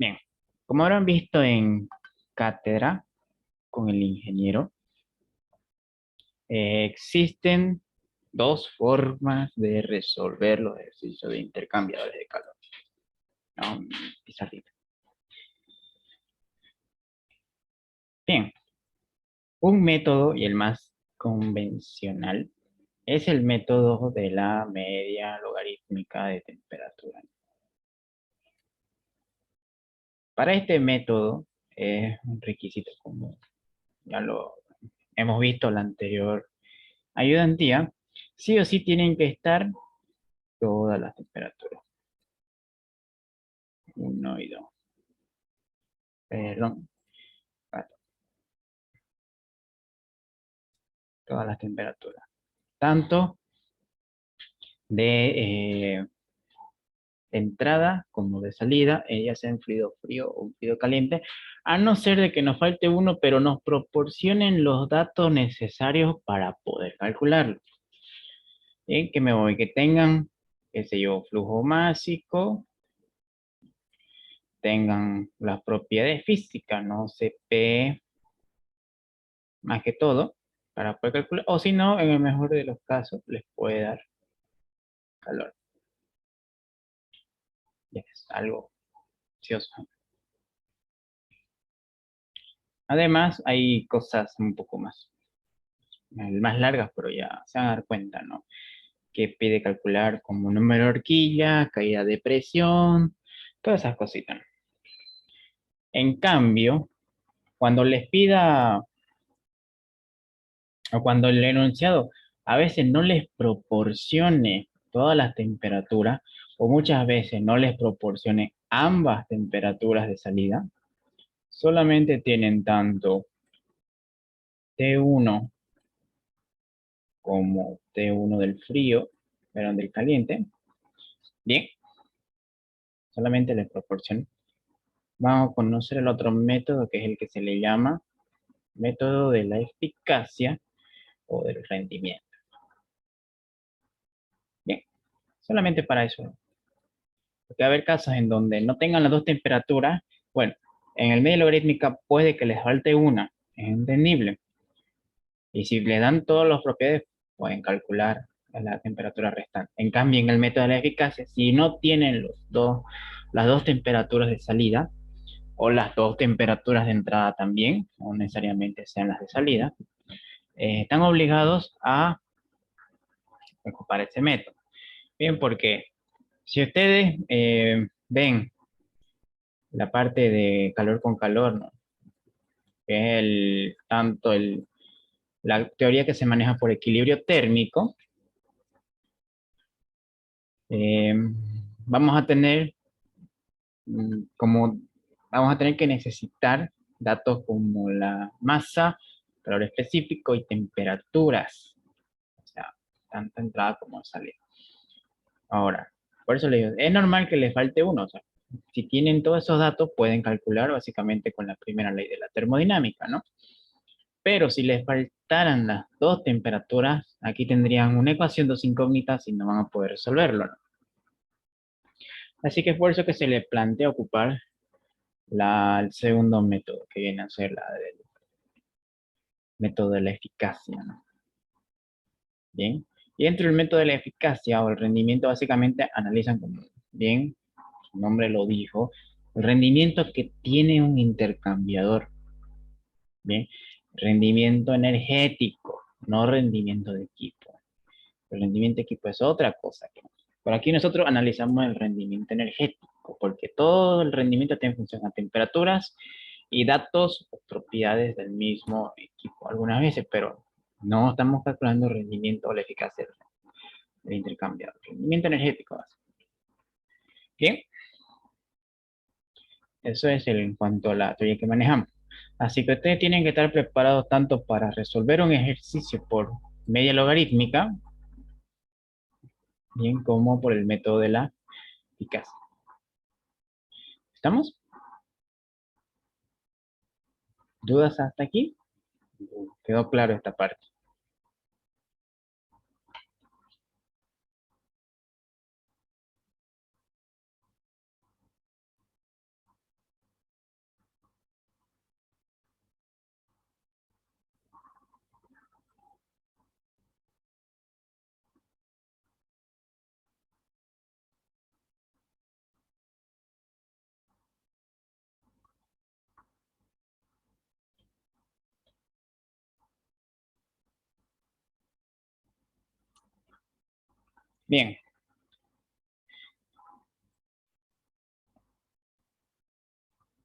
Bien, como habrán visto en cátedra con el ingeniero, existen dos formas de resolver los ejercicios de intercambiadores de calor. ¿No? Pizarrita. Bien, un método y el más convencional es el método de la media logarítmica de temperatura. Para este método es un requisito como ya lo hemos visto en la anterior ayudantía, sí o sí tienen que estar todas las temperaturas. Uno y 2. Perdón. Todas las temperaturas. Tanto de entrada como de salida, ya sea en fluido frío o un fluido caliente, a no ser de que nos falte uno, pero nos proporcionen los datos necesarios para poder calcularlo. Bien, que me voy, que tengan, qué sé yo, flujo másico, tengan las propiedades físicas, no CP, más que todo, para poder calcular, o si no, en el mejor de los casos, les puede dar calor. Ya es algo ocioso. Además, hay cosas un poco más largas, pero ya se van a dar cuenta, ¿no? Que pide calcular como número de horquilla, caída de presión, todas esas cositas. En cambio, cuando les pida, o cuando el enunciado a veces no les proporcione todas las temperaturas, o muchas veces no les proporcione ambas temperaturas de salida, solamente tienen tanto T1 como T1 del frío, perdón, del caliente. Bien, solamente les proporciono. Vamos a conocer el otro método que es el que se le llama método de la eficacia o del rendimiento. Bien, solamente para eso. Porque va a haber casos en donde no tengan las dos temperaturas. Bueno, en el medio logarítmica puede que les falte una, es entendible. Y si le dan todas las propiedades, pueden calcular la temperatura restante. En cambio, en el método de la eficacia, si no tienen las dos temperaturas de salida, o las dos temperaturas de entrada también, no necesariamente sean las de salida, están obligados a ocupar ese método. Bien, porque si ustedes ven la parte de calor con calor, ¿no? Que es la teoría que se maneja por equilibrio térmico, eh, vamos a tener como vamos a tener que necesitar datos como la masa, calor específico y temperaturas, o sea, tanto entrada como salida. Ahora, por eso le digo, es normal que les falte uno, o sea, si tienen todos esos datos pueden calcular básicamente con la primera ley de la termodinámica, ¿no? Pero si les faltaran las dos temperaturas, aquí tendrían una ecuación, dos incógnitas y no van a poder resolverlo, ¿no? Así que es por eso que se le plantea ocupar el segundo método, que viene a ser la del método de la eficacia, ¿no? Bien. Y dentro del método de la eficacia o el rendimiento, básicamente analizan como bien, su nombre lo dijo, el rendimiento que tiene un intercambiador. Bien. Rendimiento energético, no rendimiento de equipo. El rendimiento de equipo es otra cosa. Por aquí nosotros analizamos el rendimiento energético, porque todo el rendimiento tiene función a temperaturas y datos o propiedades del mismo equipo algunas veces, pero no estamos calculando el rendimiento o la eficacia del intercambiador. Rendimiento energético. Bien, eso es en cuanto a la teoría que manejamos. Así que ustedes tienen que estar preparados tanto para resolver un ejercicio por media logarítmica, bien, como por el método de la eficacia. ¿Estamos? ¿Dudas hasta aquí? Quedó claro esta parte. Bien.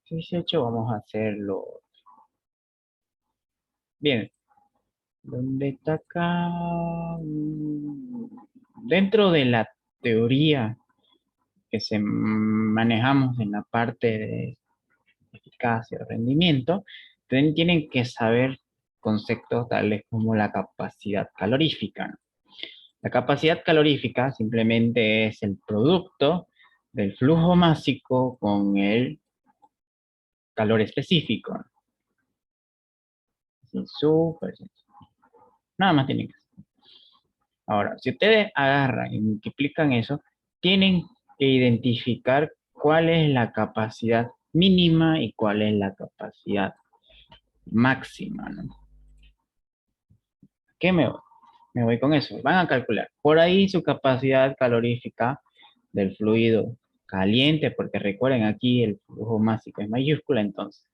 Dieciocho, vamos a hacerlo. Bien. ¿Dónde está acá? Dentro de la teoría que se manejamos en la parte de eficacia o rendimiento, tienen que saber conceptos tales como la capacidad calorífica, ¿no? La capacidad calorífica simplemente es el producto del flujo másico con el calor específico, ¿no? Así, súper sencillo. Nada más tienen que hacer. Ahora, si ustedes agarran y multiplican eso, tienen que identificar cuál es la capacidad mínima y cuál es la capacidad máxima, ¿no? ¿Qué me voy? Me voy con eso. Van a calcular por ahí su capacidad calorífica del fluido caliente, porque recuerden aquí el flujo másico es mayúscula, entonces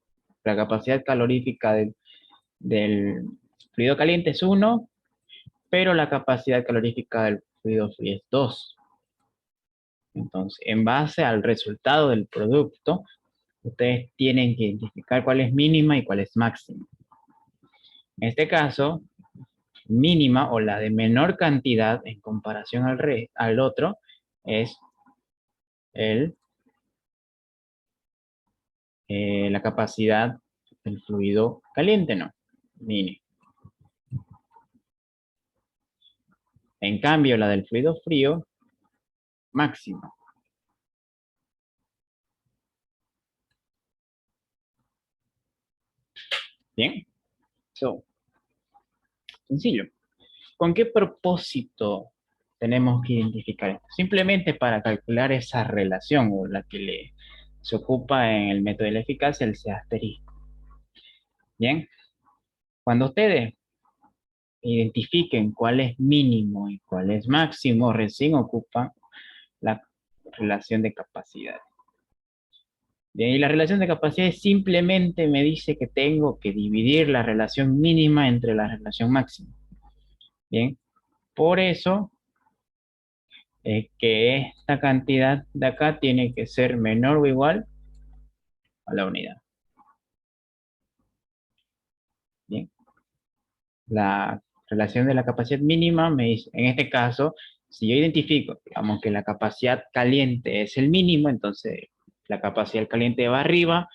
la capacidad calorífica del fluido caliente es 1, pero la capacidad calorífica del fluido frío es 2. Entonces, en base al resultado del producto, ustedes tienen que identificar cuál es mínima y cuál es máxima. En este caso, mínima o la de menor cantidad en comparación al otro es el, la capacidad del fluido caliente, ¿no? Mini. En cambio, la del fluido frío, máxima. Bien, so, sencillo. ¿Con qué propósito tenemos que identificar esto? Simplemente para calcular esa relación o la que se ocupa en el método de la eficacia, el C asterisco. Bien, cuando ustedes identifiquen cuál es mínimo y cuál es máximo, recién ocupan la relación de capacidad. Bien, y la relación de capacidad simplemente me dice que tengo que dividir la relación mínima entre la relación máxima. Bien, por eso es que esta cantidad de acá tiene que ser menor o igual a la unidad. Bien, la relación de la capacidad mínima me dice, en este caso, si yo identifico, digamos que la capacidad caliente es el mínimo, entonces la capacidad caliente va arriba,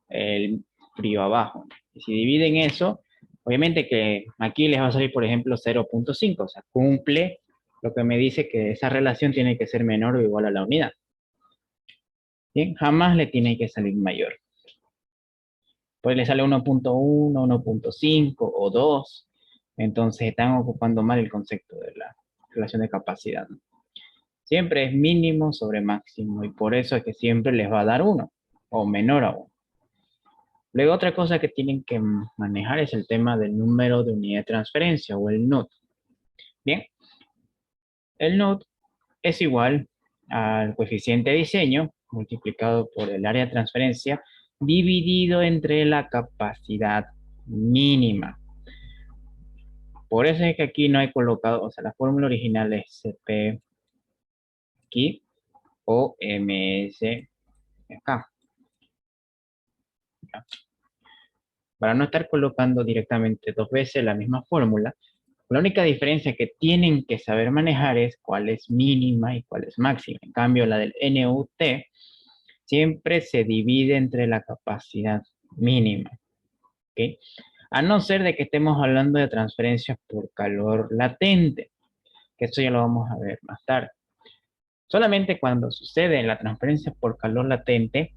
el frío abajo. Y si dividen eso, obviamente que aquí les va a salir, por ejemplo, 0.5, o sea, cumple lo que me dice que esa relación tiene que ser menor o igual a la unidad. Bien, jamás le tiene que salir mayor. Pues le sale 1.1, 1.5 o 2. Entonces están ocupando mal el concepto de la relación de capacidad, ¿no? Siempre es mínimo sobre máximo y por eso es que siempre les va a dar 1 o menor a 1. Luego otra cosa que tienen que manejar es el tema del número de unidad de transferencia o el NUT. Bien, el NUT es igual al coeficiente de diseño multiplicado por el área de transferencia dividido entre la capacidad mínima. Por eso es que aquí no he colocado, o sea, la fórmula original es CP aquí o MS acá. Para no estar colocando directamente dos veces la misma fórmula, la única diferencia que tienen que saber manejar es cuál es mínima y cuál es máxima. En cambio, la del NUT siempre se divide entre la capacidad mínima. ¿Okay? A no ser de que estemos hablando de transferencias por calor latente, que eso ya lo vamos a ver más tarde. Solamente cuando sucede la transferencia por calor latente,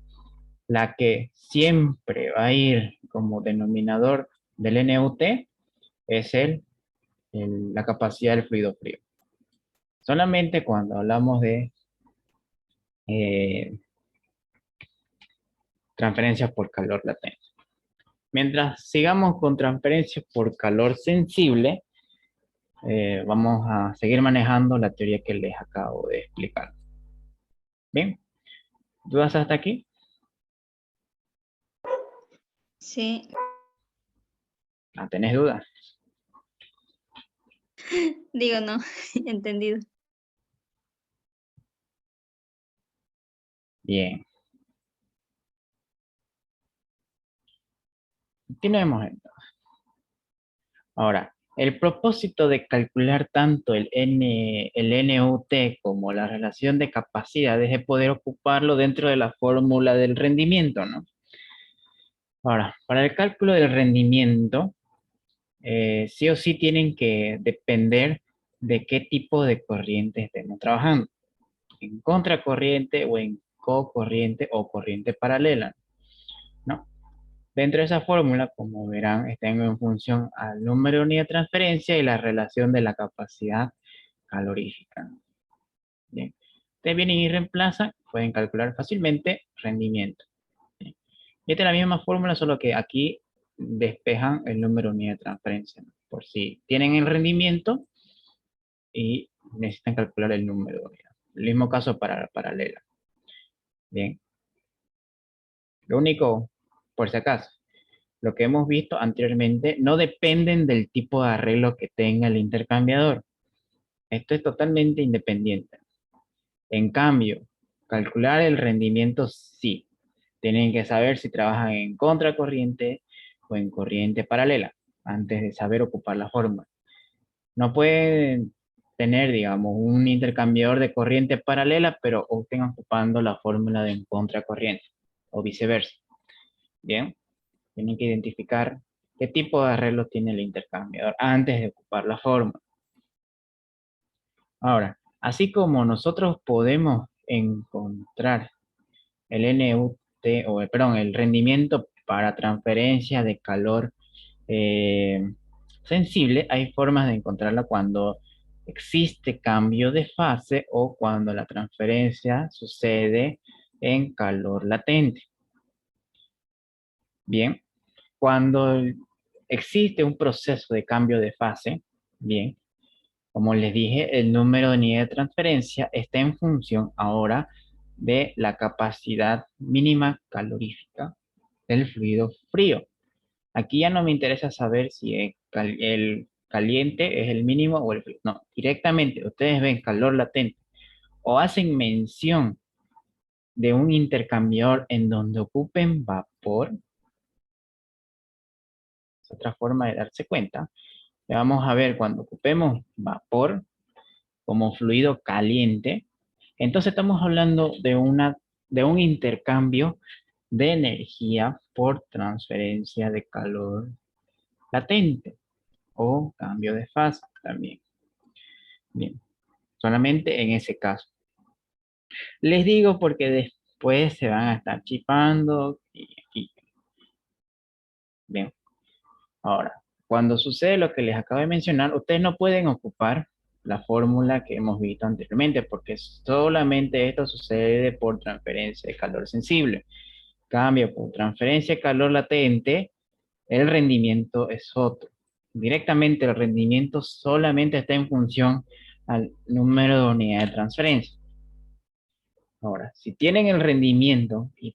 la que siempre va a ir como denominador del NUT es la capacidad del fluido frío. Solamente cuando hablamos de eh, transferencias por calor latente. Mientras sigamos con transferencias por calor sensible, vamos a seguir manejando la teoría que les acabo de explicar. Bien, ¿dudas hasta aquí? Sí, ¿No tenés dudas? digo no, entendido. Bien, continuemos entonces. Ahora, el propósito de calcular tanto el NUT como la relación de capacidades es poder ocuparlo dentro de la fórmula del rendimiento, ¿no? Ahora, para el cálculo del rendimiento, sí o sí tienen que depender de qué tipo de corriente estemos trabajando, en contracorriente o en cocorriente o corriente paralela, ¿no? Dentro de esa fórmula, como verán, están en función al número de unidad de transferencia y la relación de la capacidad calorífica. Bien. Ustedes vienen y reemplazan, pueden calcular fácilmente rendimiento. Bien. Y esta es la misma fórmula, solo que aquí despejan el número de unidad de transferencia, ¿no? Por si tienen el rendimiento y necesitan calcular el número de unidad. El mismo caso para la paralela. Bien. Lo único, por si acaso, lo que hemos visto anteriormente no dependen del tipo de arreglo que tenga el intercambiador. Esto es totalmente independiente. En cambio, calcular el rendimiento sí. Tienen que saber si trabajan en contracorriente o en corriente paralela antes de saber ocupar la fórmula. No pueden tener, digamos, un intercambiador de corriente paralela, pero estén ocupando la fórmula de en contracorriente o viceversa. Bien, tienen que identificar qué tipo de arreglo tiene el intercambiador antes de ocupar la fórmula. Ahora, así como nosotros podemos encontrar el NUT, perdón, el rendimiento para transferencia de calor sensible, hay formas de encontrarla cuando existe cambio de fase o cuando la transferencia sucede en calor latente. Bien, cuando existe un proceso de cambio de fase, bien, como les dije, el número de unidad de transferencia está en función ahora de la capacidad mínima calorífica del fluido frío. Aquí ya no me interesa saber si el caliente es el mínimo o el frío. No, directamente ustedes ven calor latente o hacen mención de un intercambiador en donde ocupen vapor, es otra forma de darse cuenta. Le vamos a ver cuando ocupemos vapor como fluido caliente, entonces estamos hablando de un intercambio de energía por transferencia de calor latente o cambio de fase también. Bien, solamente en ese caso. Les digo porque después se van a estar chipando y bien. Ahora, cuando sucede lo que les acabo de mencionar, ustedes no pueden ocupar la fórmula que hemos visto anteriormente porque solamente esto sucede por transferencia de calor sensible. Cambio por transferencia de calor latente, el rendimiento es otro. Directamente el rendimiento solamente está en función al número de unidades de transferencia. Ahora, si tienen el rendimiento y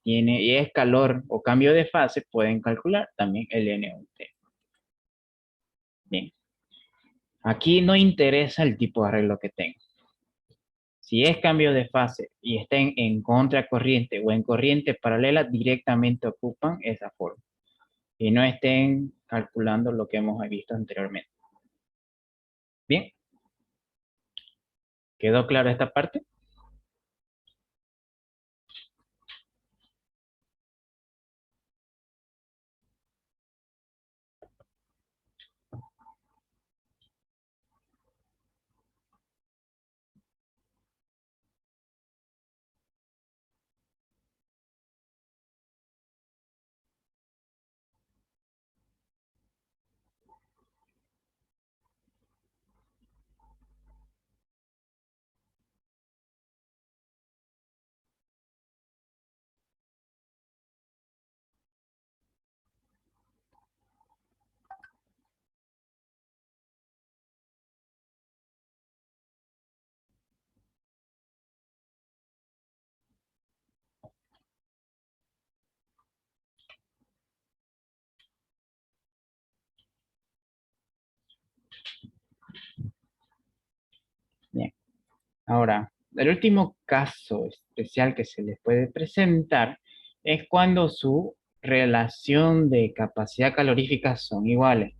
es calor o cambio de fase, pueden calcular también el NUT. Bien, aquí no interesa el tipo de arreglo que tengan. Si es cambio de fase y estén en contracorriente o en corriente paralela, directamente ocupan esa forma y no estén calculando lo que hemos visto anteriormente. Bien, ¿quedó claro esta parte? Bien, ahora el último caso especial que se les puede presentar es cuando su relación de capacidad calorífica son iguales.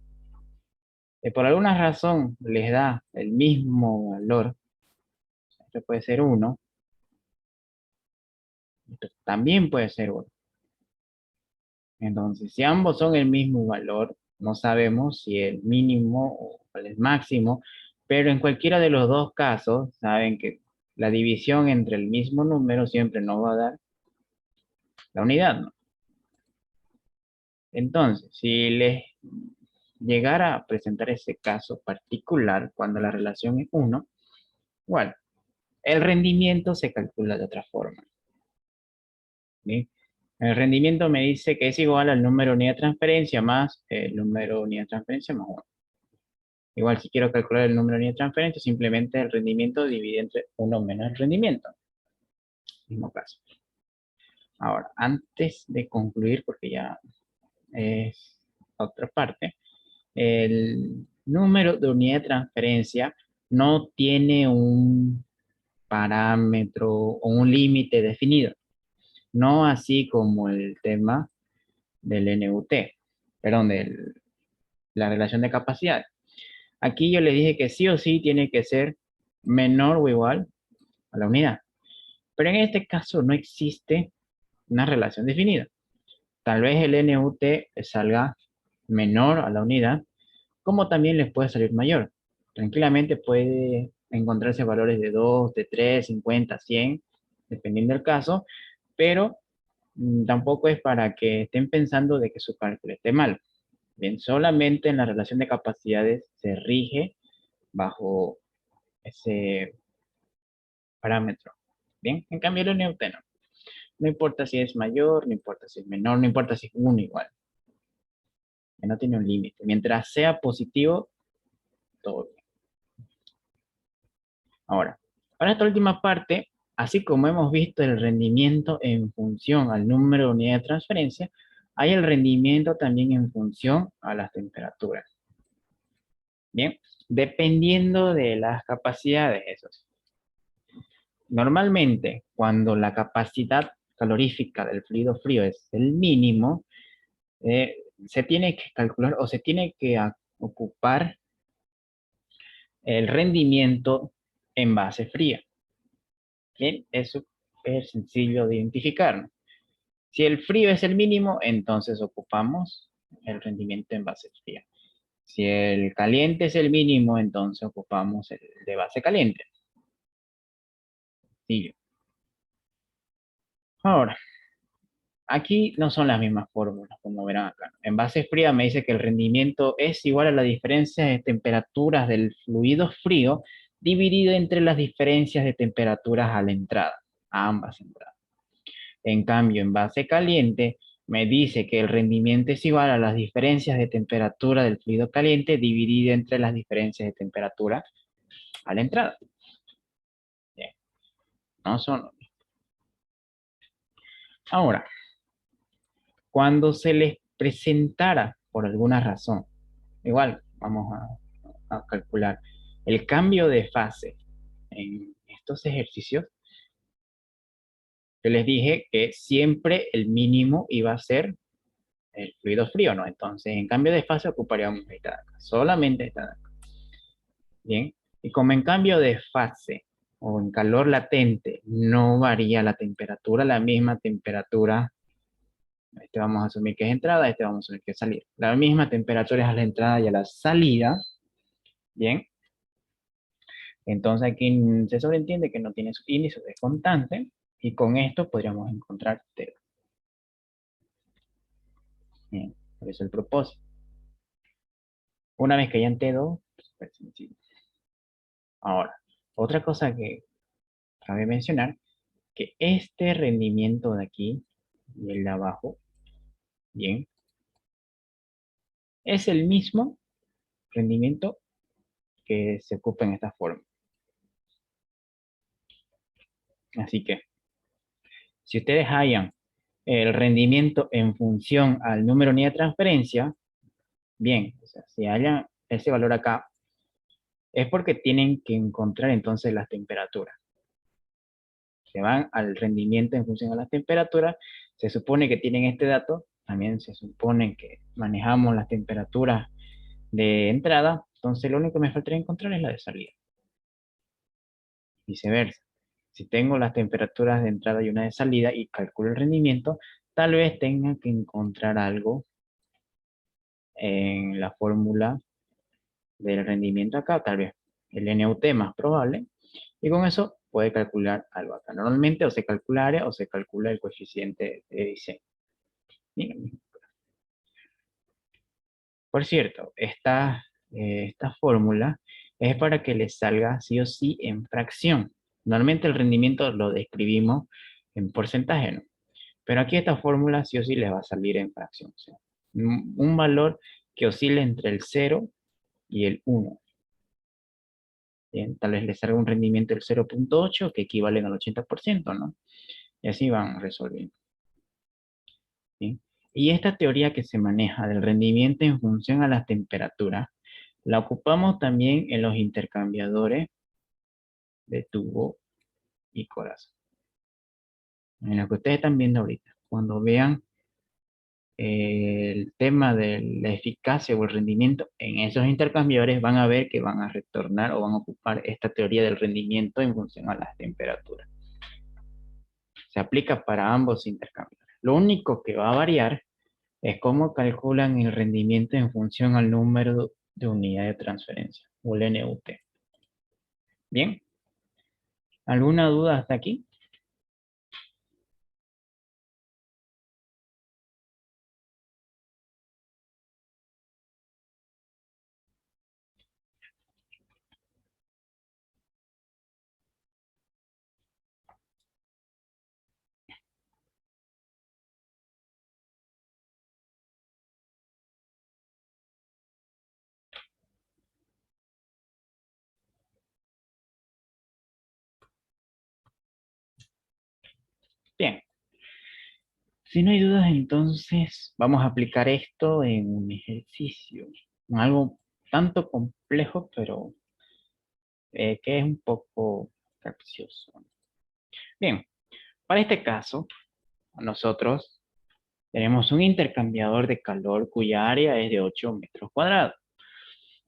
Por alguna razón les da el mismo valor, esto puede ser 1, esto también puede ser 1. Entonces, si ambos son el mismo valor, no sabemos si el mínimo o el máximo, pero en cualquiera de los dos casos, saben que la división entre el mismo número siempre nos va a dar la unidad, ¿no? Entonces, si les llegara a presentar ese caso particular, cuando la relación es 1, igual, el rendimiento se calcula de otra forma, ¿sí? El rendimiento me dice que es igual al número de unidad de transferencia más el número de unidad de transferencia más 1. Igual, si quiero calcular el número de unidad de transferencia, simplemente el rendimiento divide entre 1 menos el rendimiento. Mismo caso. Ahora, antes de concluir, porque ya es otra parte, el número de unidad de transferencia no tiene un parámetro o un límite definido. No así como el tema del NUT, perdón, de la relación de capacidad. Aquí yo le dije que sí o sí tiene que ser menor o igual a la unidad. Pero en este caso no existe una relación definida. Tal vez el NUT salga menor a la unidad, como también les puede salir mayor. Tranquilamente puede encontrarse valores de 2, de 3, 50, 100, dependiendo del caso, pero tampoco es para que estén pensando de que su cálculo esté mal. Bien, solamente en la relación de capacidades se rige bajo ese parámetro. Bien, en cambio el NUT no. No importa si es mayor, no importa si es menor, no importa si es uno igual. Que no tiene un límite. Mientras sea positivo, todo bien. Ahora, para esta última parte, así como hemos visto el rendimiento en función al número de unidades de transferencia, hay el rendimiento también en función a las temperaturas. Bien, dependiendo de las capacidades, esos. Normalmente, cuando la capacidad calorífica del fluido frío es el mínimo, se tiene que calcular o se tiene que ocupar el rendimiento en base fría. Bien, eso es sencillo de identificar, ¿no? Si el frío es el mínimo, entonces ocupamos el rendimiento en base fría. Si el caliente es el mínimo, entonces ocupamos el de base caliente. Sencillo. Ahora, aquí no son las mismas fórmulas, como verán acá. En base fría me dice que el rendimiento es igual a la diferencia de temperaturas del fluido frío dividido entre las diferencias de temperaturas a la entrada, a ambas entradas. En cambio, en base caliente me dice que el rendimiento es igual a las diferencias de temperatura del fluido caliente dividido entre las diferencias de temperatura a la entrada. Bien, no son. Ahora, cuando se les presentara por alguna razón, igual vamos a calcular el cambio de fase en estos ejercicios, yo les dije que siempre el mínimo iba a ser el fluido frío, ¿no? Entonces, en cambio de fase ocuparíamos esta de acá, solamente esta de acá. Bien, y como en cambio de fase o en calor latente no varía la temperatura, la misma temperatura, este vamos a asumir que es entrada, este vamos a asumir que es salida. La misma temperatura es a la entrada y a la salida, bien. Entonces aquí se sobreentiende que no tiene su índice de constante y con esto podríamos encontrar T2. Bien, por eso el propósito. Una vez que hayan T2, pues sencillo. Ahora, otra cosa que cabe mencionar, que este rendimiento de aquí y el de abajo, bien, es el mismo rendimiento que se ocupa en esta forma. Así que, si ustedes hallan el rendimiento en función al número de unidad de transferencia, bien, o sea, si hallan ese valor acá, es porque tienen que encontrar entonces las temperaturas. se van al rendimiento en función a las temperaturas, se supone que tienen este dato, también se supone que manejamos las temperaturas de entrada, entonces lo único que me faltaría encontrar es la de salida. Viceversa. Si tengo las temperaturas de entrada y una de salida y calculo el rendimiento, tal vez tenga que encontrar algo en la fórmula del rendimiento acá, tal vez el NUT más probable, y con eso puede calcular algo acá. Normalmente o se calcula área o se calcula el coeficiente de diseño. Bien. Por cierto, esta fórmula es para que les salga sí o sí en fracción. Normalmente el rendimiento lo describimos en porcentaje, ¿no? Pero aquí esta fórmula sí o sí les va a salir en fracción. O sea, un valor que oscile entre el 0 y el 1. Bien, tal vez les salga un rendimiento del 0,8 que equivalen al 80%, ¿no? Y así van resolviendo. ¿Bien? Y esta teoría que se maneja del rendimiento en función a las temperaturas, la ocupamos también en los intercambiadores de tubo y corazón. En lo que ustedes están viendo ahorita. Cuando vean el tema de la eficacia o el rendimiento en esos intercambiadores, van a ver que van a retornar o van a ocupar esta teoría del rendimiento en función a las temperaturas. Se aplica para ambos intercambiadores. Lo único que va a variar es cómo calculan el rendimiento en función al número de unidad de transferencia, o el NUT. Bien, ¿alguna duda hasta aquí? Bien, si no hay dudas, entonces vamos a aplicar esto en un ejercicio, algo tanto complejo, pero que es un poco capcioso. Bien, para este caso, nosotros tenemos un intercambiador de calor cuya área es de 8 metros cuadrados,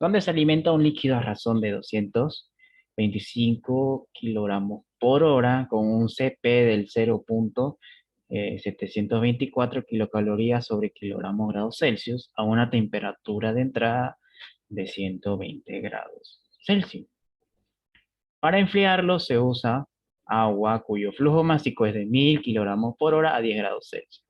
donde se alimenta un líquido a razón de 225 kilogramos por hora con un CP del 0,724 kilocalorías sobre kilogramos grados Celsius a una temperatura de entrada de 120 grados Celsius. Para enfriarlo se usa agua cuyo flujo másico es de 1000 kilogramos por hora a 10 grados Celsius.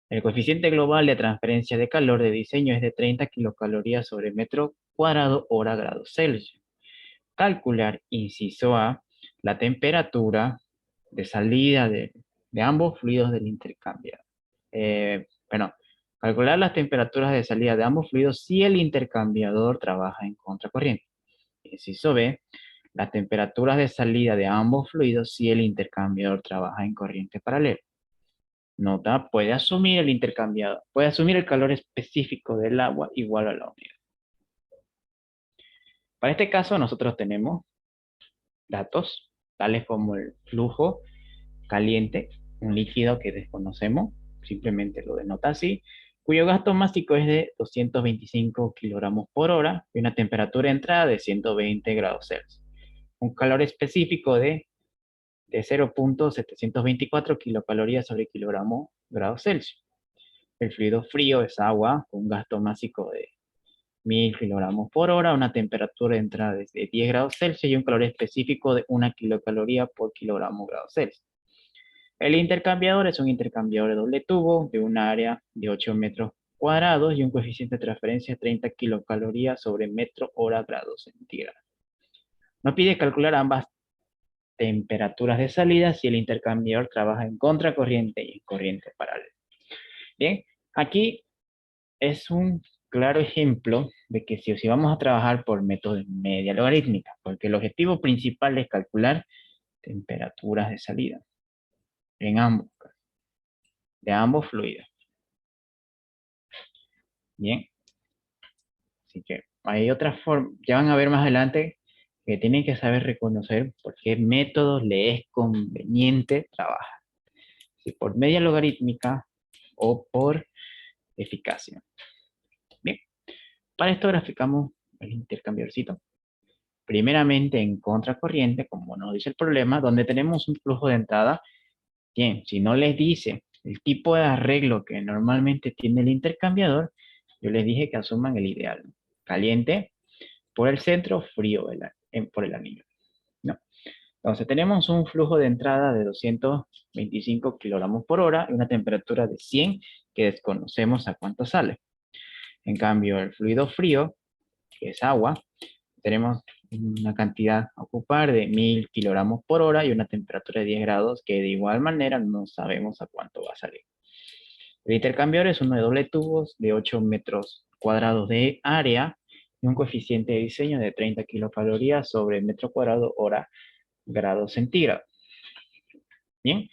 El coeficiente global de transferencia de calor de diseño es de 30 kilocalorías sobre metro cuadrado hora grados Celsius. Calcular, inciso A, la temperatura de salida de ambos fluidos del intercambio. Bueno, calcular las temperaturas de salida de ambos fluidos si el intercambiador trabaja en contracorriente. Inciso B, las temperaturas de salida de ambos fluidos si el intercambiador trabaja en corriente paralela. Nota, puede asumir el intercambiador, puede asumir el calor específico del agua igual a la unidad. Para este caso nosotros tenemos datos tales como el flujo caliente, un líquido que desconocemos, simplemente lo denota así, cuyo gasto másico es de 225 kilogramos por hora y una temperatura de entrada de 120 grados Celsius. Un calor específico de 0,724 kilocalorías sobre kilogramo grados Celsius. El fluido frío es agua con un gasto másico de 1000 kilogramos por hora, una temperatura de entrada de 10 grados Celsius y un calor específico de 1 kilocaloría por kilogramo grados Celsius. El intercambiador es un intercambiador de doble tubo de un área de 8 metros cuadrados y un coeficiente de transferencia de 30 kilocalorías sobre metro hora grados centígrados. Nos pide calcular ambas temperaturas de salida si el intercambiador trabaja en contracorriente y en corriente paralela. Bien, aquí es un claro ejemplo de que si vamos a trabajar por método de media logarítmica, porque el objetivo principal es calcular temperaturas de salida en ambos, de ambos fluidos. Bien, así que hay otra forma, ya van a ver más adelante que tienen que saber reconocer por qué métodos le es conveniente trabajar, si por media logarítmica o por eficacia. Bien, para esto graficamos el intercambiadorcito. Primeramente en contracorriente, como nos dice el problema, donde tenemos un flujo de entrada. Bien, si no les dice el tipo de arreglo que normalmente tiene el intercambiador, yo les dije que asuman el ideal. Caliente por el centro, frío por el anillo. ¿No? Entonces tenemos un flujo de entrada de 225 kilogramos por hora y una temperatura de 100 que desconocemos a cuánto sale. En cambio, el fluido frío, que es agua, tenemos una cantidad a ocupar de 1000 kilogramos por hora y una temperatura de 10 grados que de igual manera no sabemos a cuánto va a salir. El intercambiador es uno de doble tubos de 8 metros cuadrados de área y un coeficiente de diseño de 30 kilocalorías sobre metro cuadrado hora grado centígrado. Bien,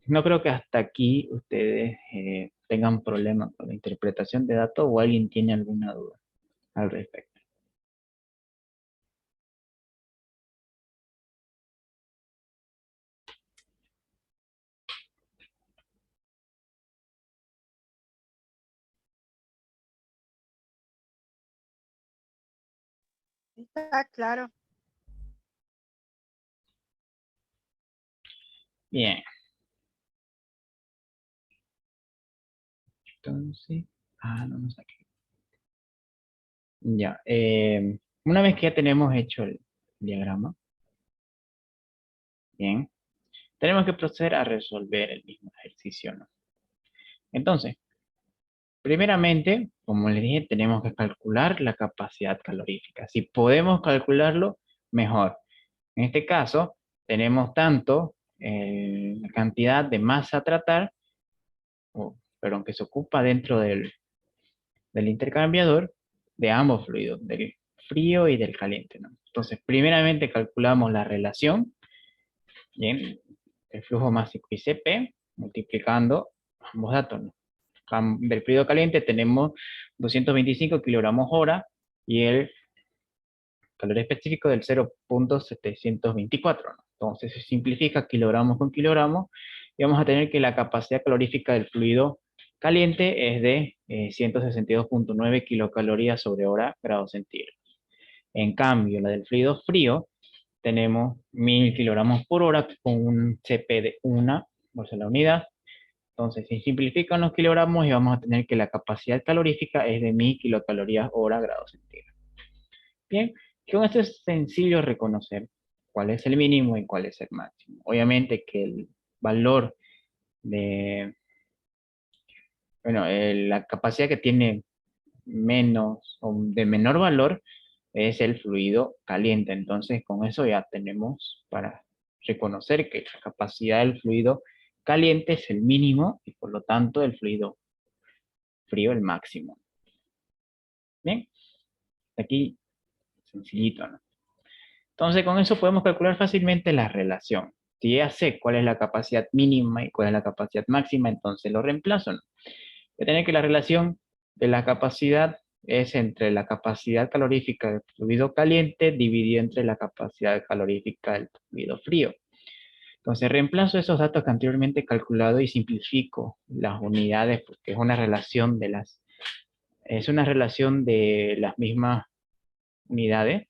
no creo que hasta aquí ustedes tengan problemas con la interpretación de datos o alguien tiene alguna duda al respecto. Está claro. Bien. Entonces, no sé qué. Ya, una vez que ya tenemos hecho el diagrama, bien, tenemos que proceder a resolver el mismo ejercicio, ¿no? Entonces, primeramente, como les dije, tenemos que calcular la capacidad calorífica. Si podemos calcularlo, mejor. En este caso, tenemos tanto la cantidad de masa a tratar, perdón, que se ocupa dentro del intercambiador de ambos fluidos, del frío y del caliente, ¿no? Entonces, primeramente calculamos la relación, bien, el flujo másico y Cp, multiplicando ambos datos, ¿no? Del fluido caliente tenemos 225 kilogramos hora y el calor específico del 0.724, ¿no? Entonces se simplifica kilogramos con kilogramos y vamos a tener que la capacidad calorífica del fluido caliente es de 162.9 kilocalorías sobre hora grados centígrados. En cambio, la del fluido frío tenemos 1000 kilogramos por hora con un CP de 1 por la unidad. Entonces, se simplifican los kilogramos y vamos a tener que la capacidad calorífica es de 1000 kilocalorías hora grados centígrados. Bien, con esto es sencillo reconocer cuál es el mínimo y cuál es el máximo. Obviamente que el valor de, bueno, la capacidad que tiene menos o de menor valor es el fluido caliente. Entonces, con eso ya tenemos para reconocer que la capacidad del fluido caliente es el mínimo y por lo tanto el fluido frío el máximo. Bien, aquí sencillito, ¿no? Entonces, con eso podemos calcular fácilmente la relación. Si ya sé cuál es la capacidad mínima y cuál es la capacidad máxima, entonces lo reemplazo, ¿no? Voy a tener que la relación de la capacidad es entre la capacidad calorífica del fluido caliente dividido entre la capacidad calorífica del fluido frío. Entonces, reemplazo esos datos que anteriormente he calculado y simplifico las unidades porque es una relación de las mismas unidades.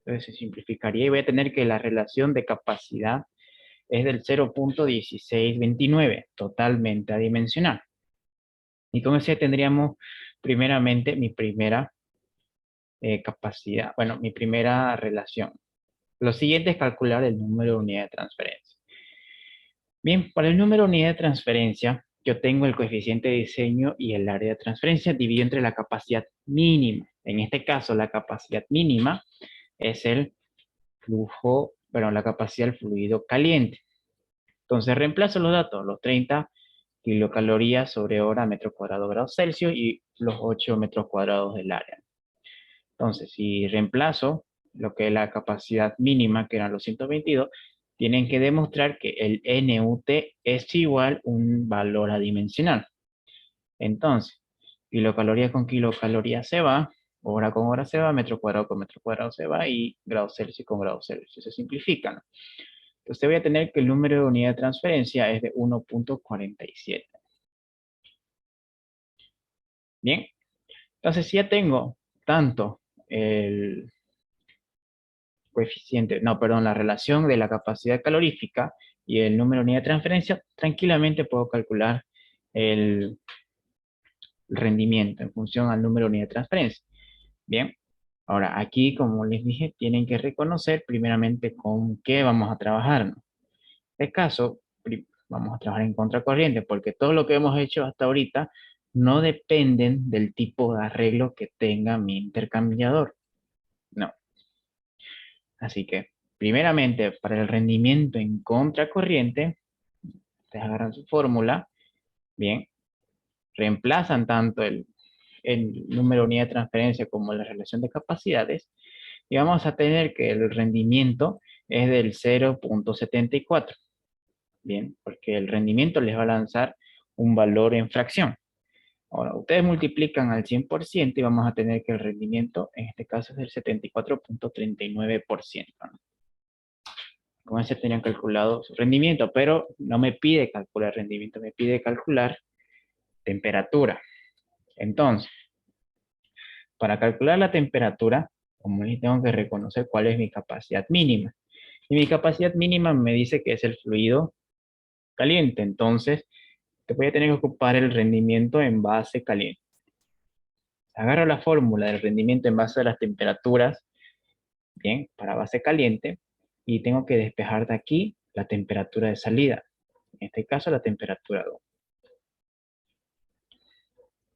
Entonces se simplificaría y voy a tener que la relación de capacidad es del 0.1629, totalmente adimensional. Y con eso tendríamos primeramente mi primera capacidad, bueno, mi primera relación. Lo siguiente es calcular el número de unidad de transferencia. Bien, para el número de unidad de transferencia, yo tengo el coeficiente de diseño y el área de transferencia dividido entre la capacidad mínima. En este caso, la capacidad mínima es el flujo, bueno, la capacidad del fluido caliente. Entonces reemplazo los datos, los 30 kilocalorías sobre hora metro cuadrado grados Celsius y los 8 metros cuadrados del área. Entonces, si reemplazo lo que es la capacidad mínima, que eran los 122, tienen que demostrar que el NUT es igual a un valor adimensional. Entonces, kilocalorías con kilocalorías se va, Hora con hora se va, metro cuadrado con metro cuadrado se va y grado Celsius con grado Celsius. Se simplifican. Entonces voy a tener que el número de unidad de transferencia es de 1.47. Bien, entonces si ya tengo tanto el coeficiente, no, perdón, la relación de la capacidad calorífica y el número de unidad de transferencia, tranquilamente puedo calcular el rendimiento en función al número de unidad de transferencia. Bien, ahora aquí, como les dije, tienen que reconocer primeramente con qué vamos a trabajar, ¿no? En este caso, vamos a trabajar en contracorriente porque todo lo que hemos hecho hasta ahorita no dependen del tipo de arreglo que tenga mi intercambiador. No. Así que, primeramente, para el rendimiento en contracorriente, ustedes agarran su fórmula, bien, reemplazan tanto el número de unidad de transferencia como la relación de capacidades, y vamos a tener que el rendimiento es del 0.74. Bien, porque el rendimiento les va a lanzar un valor en fracción. Ahora, ustedes multiplican al 100% y vamos a tener que el rendimiento, en este caso, es del 74.39%, ¿no? Con ese tenían calculado su rendimiento, pero no me pide calcular rendimiento, me pide calcular temperatura. Entonces, para calcular la temperatura, como les tengo que reconocer cuál es mi capacidad mínima. Y mi capacidad mínima me dice que es el fluido caliente. Entonces, te voy a tener que ocupar el rendimiento en base caliente. Agarro la fórmula del rendimiento en base a las temperaturas, bien, para base caliente, y tengo que despejar de aquí la temperatura de salida. En este caso, la temperatura 2.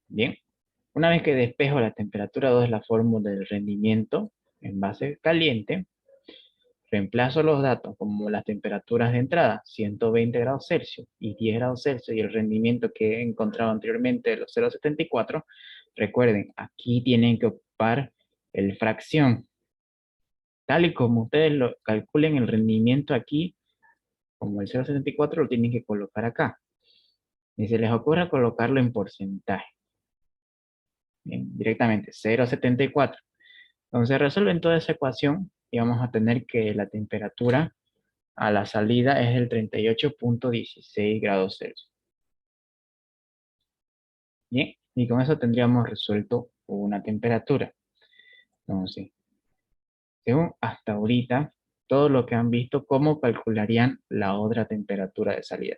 Bien, una vez que despejo la temperatura 2 de la fórmula del rendimiento en base caliente, reemplazo los datos como las temperaturas de entrada, 120 grados Celsius y 10 grados Celsius, y el rendimiento que he encontrado anteriormente de los 0.74. Recuerden, aquí tienen que ocupar el fracción. Tal y como ustedes lo calculen el rendimiento aquí, como el 0.74, lo tienen que colocar acá. Y se les ocurra colocarlo en porcentaje. Bien, directamente, 0.74. Entonces resuelven toda esa ecuación y vamos a tener que la temperatura a la salida es el 38.16 grados Celsius. Bien, y con eso tendríamos resuelto una temperatura. Entonces, según hasta ahorita, todo lo que han visto, ¿cómo calcularían la otra temperatura de salida?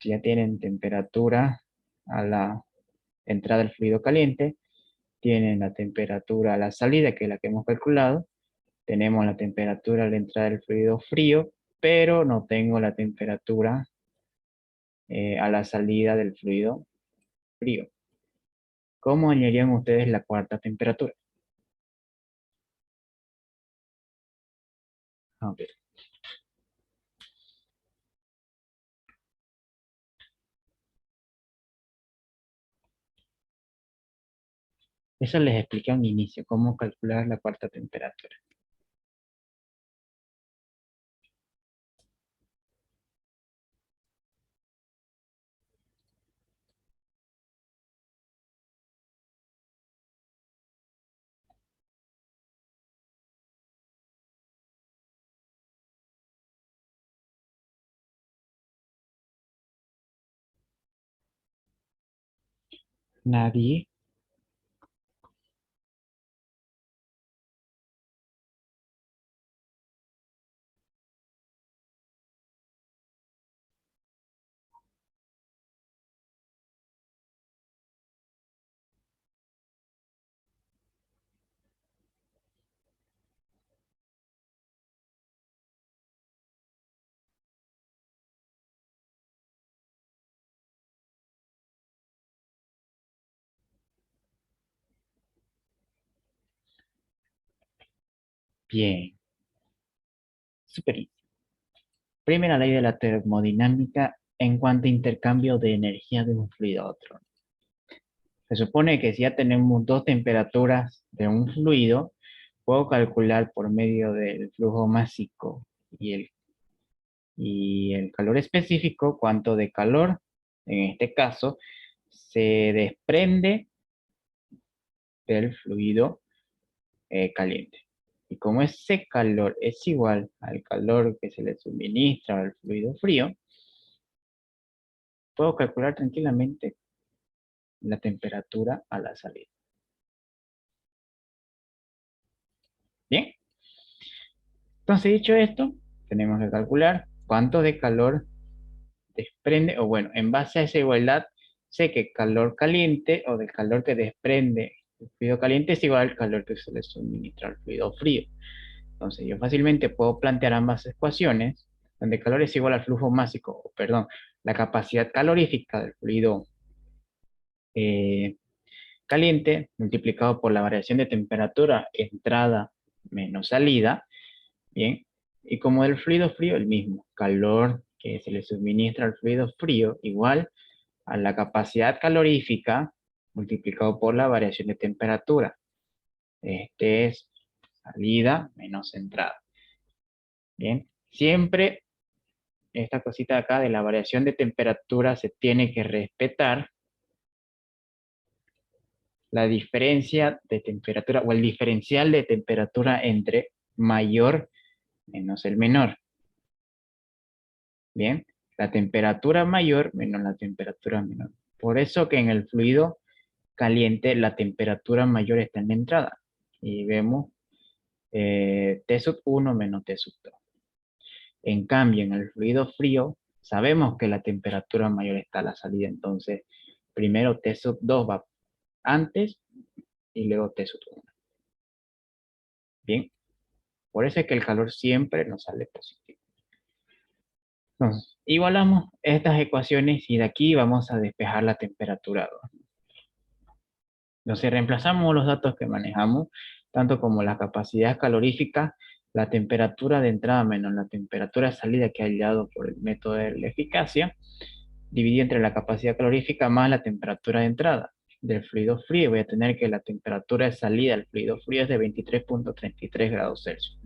Si ya tienen temperatura a la entrada del fluido caliente, tienen la temperatura a la salida, que es la que hemos calculado, tenemos la temperatura a la entrada del fluido frío, pero no tengo la temperatura a la salida del fluido frío. ¿Cómo hallarían ustedes la cuarta temperatura? Ok. Eso les expliqué a un inicio, cómo calcular la cuarta temperatura. Nadie. Bien. Súper. Primera ley de la termodinámica en cuanto a intercambio de energía de un fluido a otro. Se supone que si ya tenemos dos temperaturas de un fluido, puedo calcular por medio del flujo másico y el calor específico cuánto de calor, en este caso, se desprende del fluido caliente. Y como ese calor es igual al calor que se le suministra al fluido frío, puedo calcular tranquilamente la temperatura a la salida. Bien, entonces dicho esto, tenemos que calcular cuánto de calor desprende, o bueno, en base a esa igualdad, sé que calor caliente o del calor que desprende el fluido caliente es igual al calor que se le suministra al fluido frío. Entonces yo fácilmente puedo plantear ambas ecuaciones, donde calor es igual al flujo másico, o perdón, la capacidad calorífica del fluido eh, caliente multiplicado por la variación de temperatura entrada menos salida, bien, y como el fluido frío el mismo, calor que se le suministra al fluido frío igual a la capacidad calorífica multiplicado por la variación de temperatura. Este es salida menos entrada. Bien, siempre esta cosita de acá de la variación de temperatura se tiene que respetar la diferencia de temperatura o el diferencial de temperatura entre mayor menos el menor. Bien, la temperatura mayor menos la temperatura menor. Por eso que en el fluido caliente la temperatura mayor está en la entrada. Y vemos T sub 1 menos T sub 2. En cambio, en el fluido frío, sabemos que la temperatura mayor está a la salida. Entonces, primero T sub 2 va antes y luego T sub 1. Bien, por eso es que el calor siempre nos sale positivo. Entonces, igualamos estas ecuaciones y de aquí vamos a despejar la temperatura 2. Entonces, reemplazamos los datos que manejamos, tanto como la capacidad calorífica, la temperatura de entrada menos la temperatura de salida que ha hallado por el método de la eficacia, dividido entre la capacidad calorífica más la temperatura de entrada del fluido frío. Voy a tener que la temperatura de salida del fluido frío es de 23.33 grados Celsius.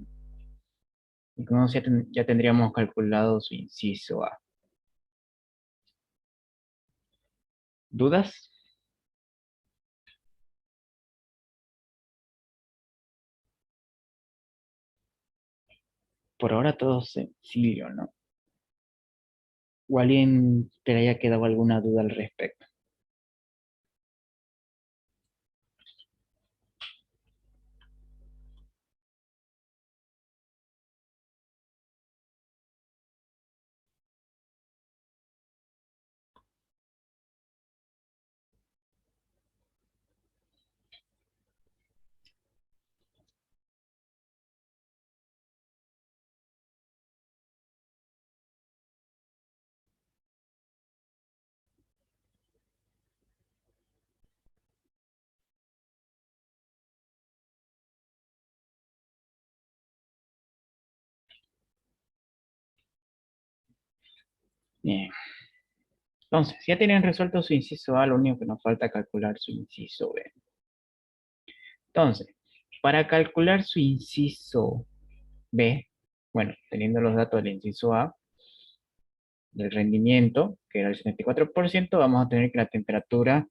Y con eso ya tendríamos calculado su inciso A. ¿Dudas? Por ahora todo sencillo, ¿no? ¿O alguien te haya quedado alguna duda al respecto? Bien. Entonces, ya tienen resuelto su inciso A, lo único que nos falta es calcular su inciso B. Entonces, para calcular su inciso B, bueno, teniendo los datos del inciso A, del rendimiento, que era el 74%, vamos a tener que la temperatura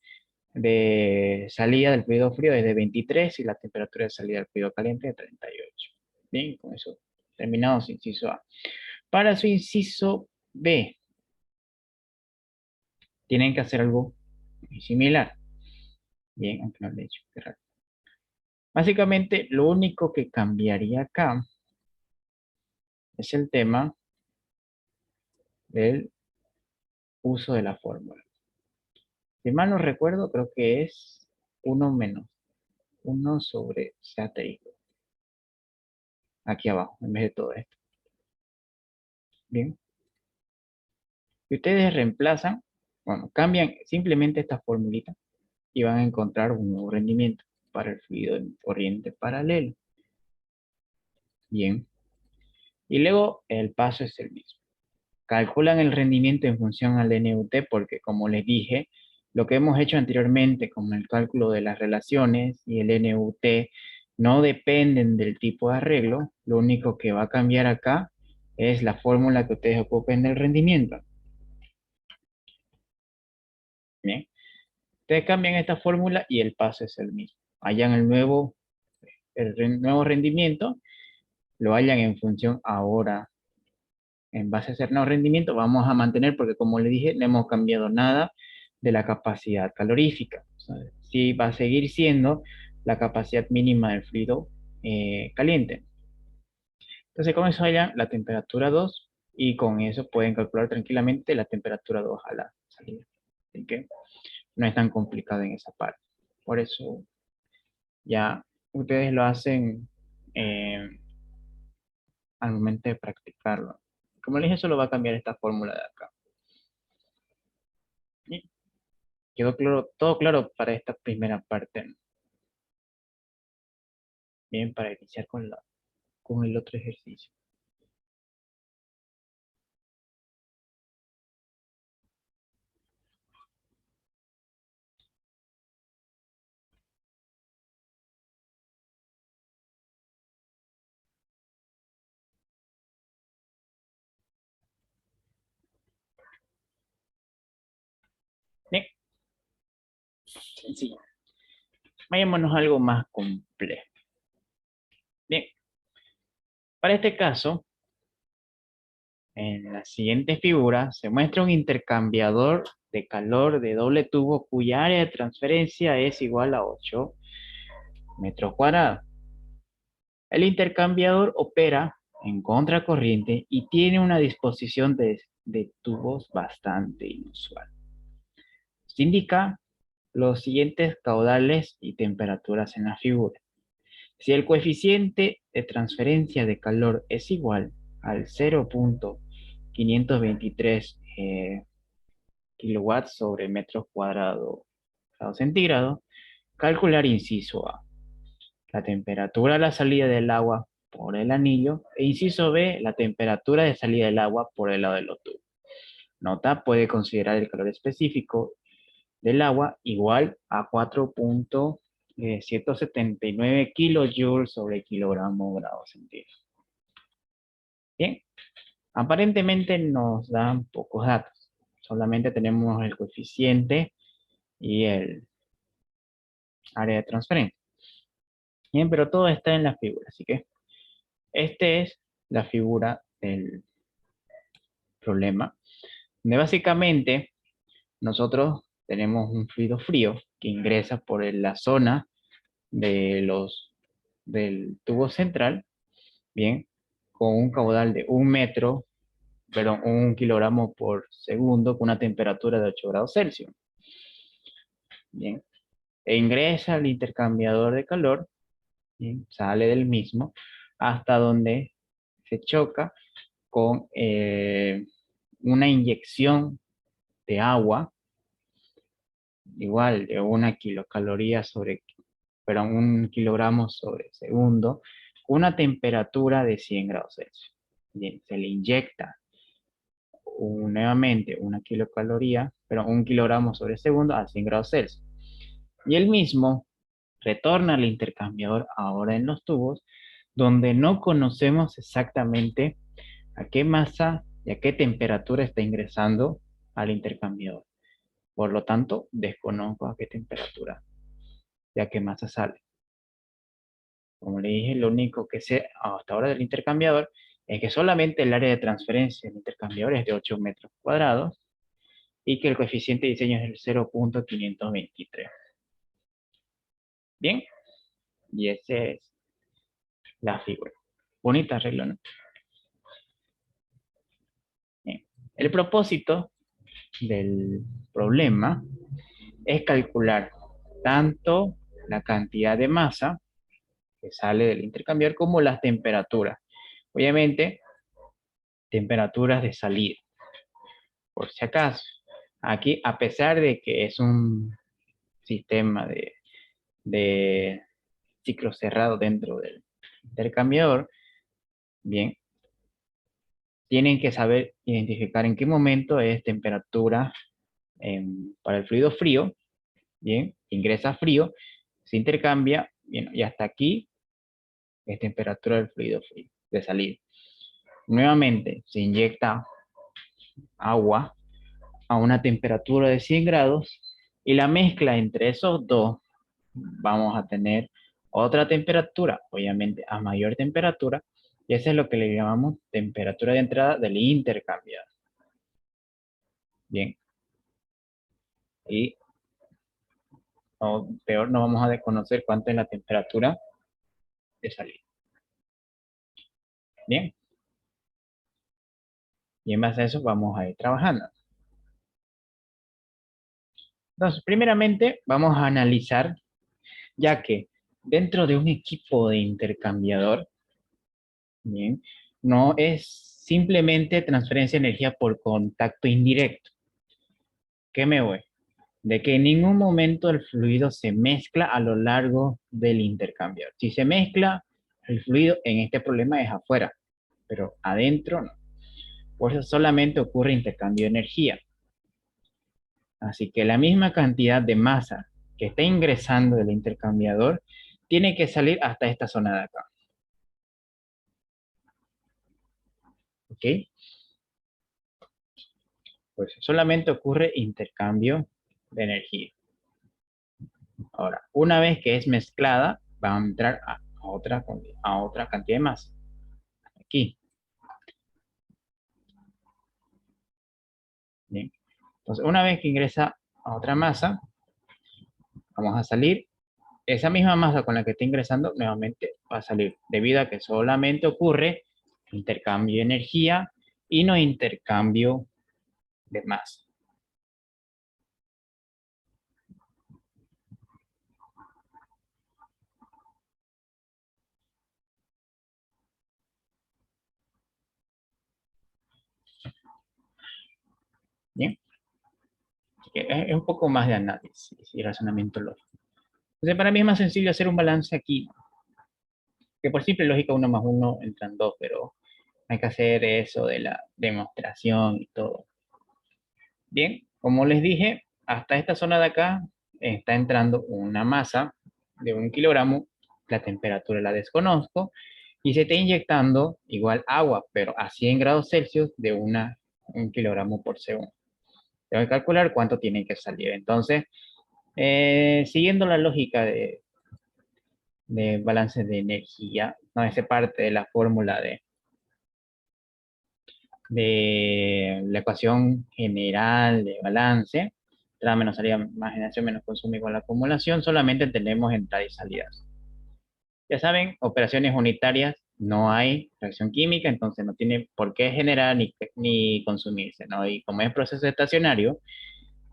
de salida del fluido frío es de 23 y la temperatura de salida del fluido caliente de 38. Bien, con eso terminado su inciso A. Para su inciso B, tienen que hacer algo muy similar. Bien, aunque no le he hecho. Básicamente, lo único que cambiaría acá es el tema del uso de la fórmula. Si mal no recuerdo, creo que es uno menos 1 sobre C asterisco. Aquí abajo, en vez de todo esto. Bien. Y ustedes reemplazan, bueno, cambian simplemente esta formulita y van a encontrar un nuevo rendimiento para el fluido en corriente paralelo. Bien. Y luego el paso es el mismo. Calculan el rendimiento en función al NUT porque, como les dije, lo que hemos hecho anteriormente con el cálculo de las relaciones y el NUT no dependen del tipo de arreglo. Lo único que va a cambiar acá es la fórmula que ustedes ocupen del rendimiento. Bien. Ustedes cambian esta fórmula y el paso es el mismo. Hallan el nuevo rendimiento, lo hallan en función ahora. En base a ese nuevo rendimiento vamos a mantener, porque como le dije, no hemos cambiado nada de la capacidad calorífica. O sea, sí va a seguir siendo la capacidad mínima del fluido caliente. Entonces con eso hallan la temperatura 2 y con eso pueden calcular tranquilamente la temperatura 2 a la salida. Así que no es tan complicado en esa parte. Por eso ya ustedes lo hacen eh, al momento de practicarlo. Como les dije, solo va a cambiar esta fórmula de acá. ¿Sí? ¿Quedó claro, todo claro para esta primera parte? Bien, para iniciar con el otro ejercicio. Bien, sencillo. Vayámonos a algo más complejo. Bien, para este caso, en la siguiente figura se muestra un intercambiador de calor de doble tubo cuya área de transferencia es igual a 8 metros cuadrados. El intercambiador opera en contracorriente y tiene una disposición de tubos bastante inusual. Se indica los siguientes caudales y temperaturas en la figura. Si el coeficiente de transferencia de calor es igual al 0.523 kilowatts sobre metros cuadrados grado centígrado, calcular inciso A, la temperatura a la salida del agua por el anillo, e inciso B, la temperatura de salida del agua por el lado de los tubos. Nota, puede considerar el calor específico del agua igual a 4.179 kilojoules sobre kilogramo grado centígrado. Bien, aparentemente nos dan pocos datos. Solamente tenemos el coeficiente y el área de transferencia. Bien, pero todo está en la figura, así que esta es la figura del problema, donde básicamente nosotros tenemos un fluido frío que ingresa por la zona del tubo central, bien, con un caudal de 1 kilogramo por segundo, con una temperatura de 8 grados Celsius. Bien, e ingresa al intercambiador de calor, bien, sale del mismo, hasta donde se choca con una inyección de agua, igual de 1 kilocaloría pero 1 kilogramo sobre segundo, con una temperatura de 100 grados Celsius. Bien, se le inyecta nuevamente 1 kilocaloría, pero 1 kilogramo sobre segundo a 100 grados Celsius. Y el mismo retorna al intercambiador ahora en los tubos, donde no conocemos exactamente a qué masa y a qué temperatura está ingresando al intercambiador. Por lo tanto, desconozco a qué temperatura y a qué masa sale. Como le dije, lo único que sé hasta ahora del intercambiador es que solamente el área de transferencia del intercambiador es de 8 metros cuadrados y que el coeficiente de diseño es el 0.523. Bien, y esa es la figura. Bonita regla, ¿no? Bien. El propósito del problema es calcular tanto la cantidad de masa que sale del intercambiador como las temperaturas. Obviamente, temperaturas de salida, por si acaso. Aquí, a pesar de que es un sistema de ciclo cerrado dentro del intercambiador, bien, tienen que saber identificar en qué momento es temperatura para el fluido frío, bien, ingresa frío, se intercambia, bien, y hasta aquí es temperatura del fluido frío, de salida. Nuevamente, se inyecta agua a una temperatura de 100 grados Y la mezcla entre esos dos, vamos a tener otra temperatura, obviamente a mayor temperatura, y eso es lo que le llamamos temperatura de entrada del intercambiador. Bien, y o peor, no vamos a desconocer cuánto es la temperatura de salida. Bien, y en base a eso vamos a ir trabajando. Entonces, primeramente vamos a analizar, ya que dentro de un equipo de intercambiador, bien, no es simplemente transferencia de energía por contacto indirecto. ¿Qué me voy? De que en ningún momento el fluido se mezcla a lo largo del intercambiador. Si se mezcla, el fluido en este problema es afuera, pero adentro no. Por eso solamente ocurre intercambio de energía. Así que la misma cantidad de masa que está ingresando del intercambiador tiene que salir hasta esta zona de acá. ¿Ok? Pues solamente ocurre intercambio de energía. Ahora, una vez que es mezclada, va a entrar a otra cantidad de masa. Aquí. Bien. Entonces, una vez que ingresa a otra masa, vamos a salir. Esa misma masa con la que está ingresando, nuevamente va a salir, debido a que solamente ocurre intercambio de energía y no intercambio de masa. Bien, así que es un poco más de análisis y razonamiento lógico. Entonces, para mí es más sencillo hacer un balance aquí, que por simple lógica 1 más 1 entran 2, pero hay que hacer eso de la demostración y todo. Bien, como les dije, hasta esta zona de acá está entrando una masa de 1 kilogramo, la temperatura la desconozco, y se está inyectando igual agua, pero a 100 grados Celsius de 1 kilogramo por segundo. Tengo que calcular cuánto tiene que salir. Entonces, siguiendo la lógica de balance de energía, no hace parte de la fórmula de la ecuación general de balance, entrada menos salida más generación menos consumo igual a acumulación, solamente tenemos entradas y salidas. Ya saben, operaciones unitarias, no hay reacción química, entonces no tiene por qué generar ni consumirse, ¿no? Y como es proceso estacionario,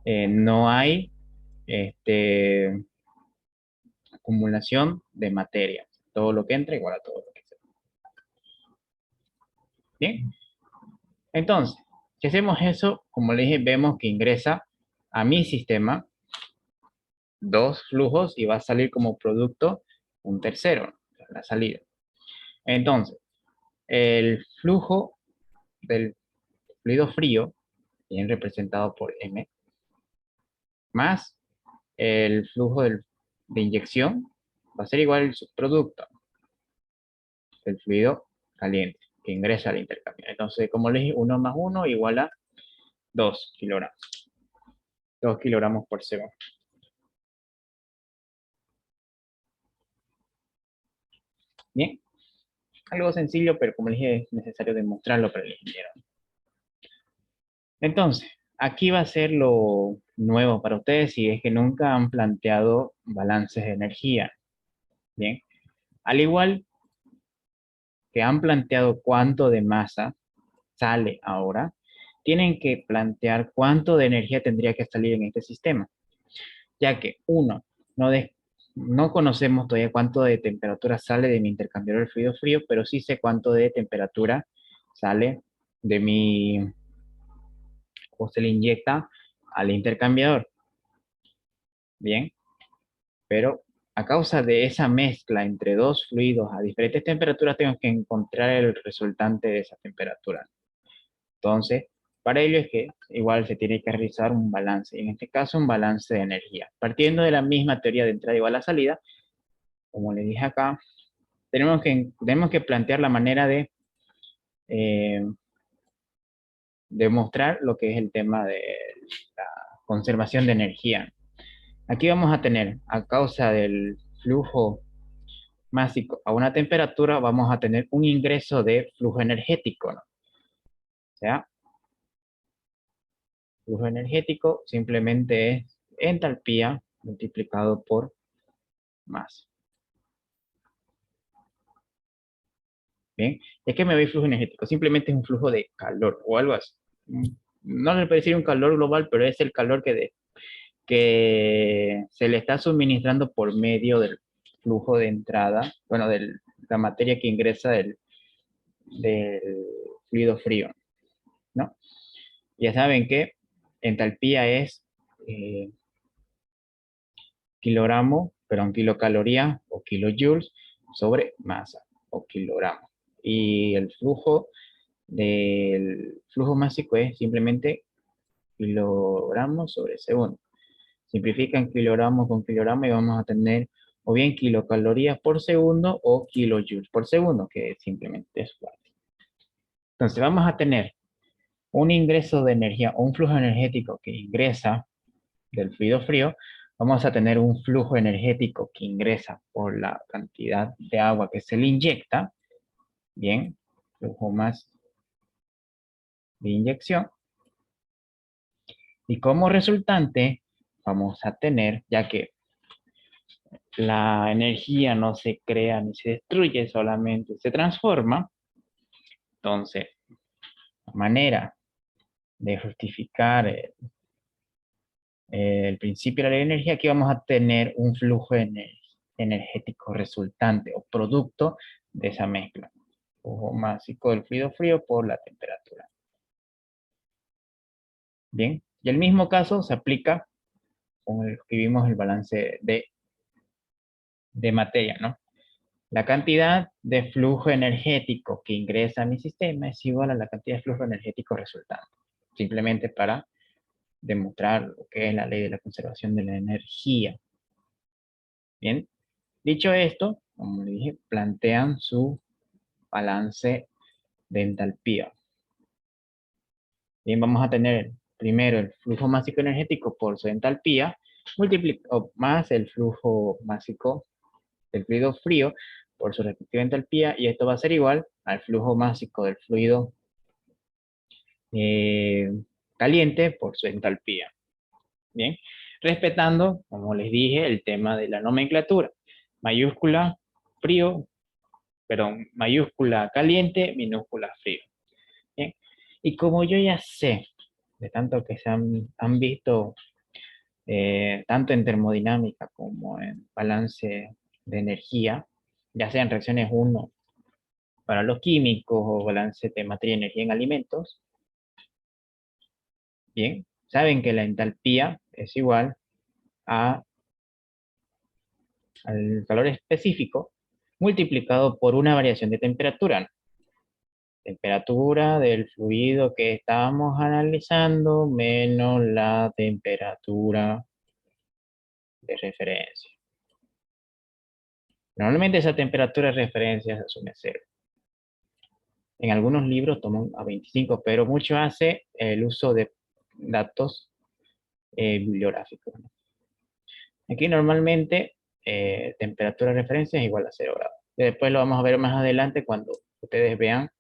no hay este, acumulación de materia. Todo lo que entra igual a todo lo que sale. Bien, entonces, si hacemos eso, como les dije, vemos que ingresa a mi sistema dos flujos y va a salir como producto un tercero, la salida. Entonces, el flujo del fluido frío, bien representado por M, más el flujo de inyección, va a ser igual el subproducto, el fluido caliente, que ingresa al intercambio. Entonces, como les dije, 1 más 1 igual a 2 kilogramos. 2 kilogramos por segundo. Bien, algo sencillo, pero como les dije, es necesario demostrarlo para el ingeniero. Entonces, aquí va a ser lo nuevo para ustedes si es que nunca han planteado balances de energía. Bien, al igual que han planteado cuánto de masa sale ahora, tienen que plantear cuánto de energía tendría que salir en este sistema, ya que uno, no conocemos todavía cuánto de temperatura sale de mi intercambiador fluido frío, pero sí sé cuánto de temperatura sale de mi, o se le inyecta al intercambiador. Bien, pero a causa de esa mezcla entre dos fluidos a diferentes temperaturas, tengo que encontrar el resultante de esa temperatura. Entonces, para ello es que igual se tiene que realizar un balance, y en este caso un balance de energía. Partiendo de la misma teoría de entrada igual a salida, como le dije acá, tenemos que plantear la manera de eh, demostrar lo que es el tema de la conservación de energía. Aquí vamos a tener, a causa del flujo másico a una temperatura, vamos a tener un ingreso de flujo energético, ¿no? O sea, flujo energético simplemente es entalpía multiplicado por masa. Bien, ¿de qué me ve flujo energético? Simplemente es un flujo de calor o algo así. No le puede decir un calor global, pero es el calor que se le está suministrando por medio del flujo de entrada, bueno, de la materia que ingresa del fluido frío, ¿no? Ya saben que entalpía es eh, kilogramo, perdón, kilocaloría o kilojoules sobre masa o kilogramo. Y el flujo del flujo másico es simplemente kilogramos sobre segundo. Simplifican kilogramos con kilogramo y vamos a tener o bien kilocalorías por segundo o kilojoules por segundo, que simplemente es fácil. Entonces vamos a tener un ingreso de energía o un flujo energético que ingresa del fluido frío, vamos a tener un flujo energético que ingresa por la cantidad de agua que se le inyecta, bien, flujo más de inyección, y como resultante vamos a tener, ya que la energía no se crea ni se destruye, solamente se transforma, entonces, la manera de justificar el principio de la energía, aquí vamos a tener un flujo energético resultante o producto de esa mezcla. Flujo másico del fluido frío por la temperatura. Bien, y el mismo caso se aplica con el que vimos el balance de materia, ¿no? La cantidad de flujo energético que ingresa a mi sistema es igual a la cantidad de flujo energético resultante. Simplemente para demostrar lo que es la ley de la conservación de la energía. Bien, dicho esto, como le dije, plantean su balance de entalpía. Bien, vamos a tener primero el flujo másico energético por su entalpía, más el flujo másico del fluido frío por su respectiva entalpía, y esto va a ser igual al flujo másico del fluido eh, caliente por su entalpía. Bien, respetando, como les dije, el tema de la nomenclatura. Mayúscula frío, perdón, mayúscula caliente, minúscula frío. Bien, y como yo ya sé, de tanto que se han visto, tanto en termodinámica como en balance de energía, ya sean reacciones 1 para los químicos o balance de materia y energía en alimentos, bien, saben que la entalpía es igual a, al calor específico multiplicado por una variación de temperatura. Temperatura del fluido que estábamos analizando menos la temperatura de referencia. Normalmente esa temperatura de referencia se asume cero. En algunos libros toman a 25, pero mucho hace el uso de datos bibliográficos. Aquí normalmente temperatura de referencia es igual a 0 grados. Después lo vamos a ver más adelante cuando ustedes vean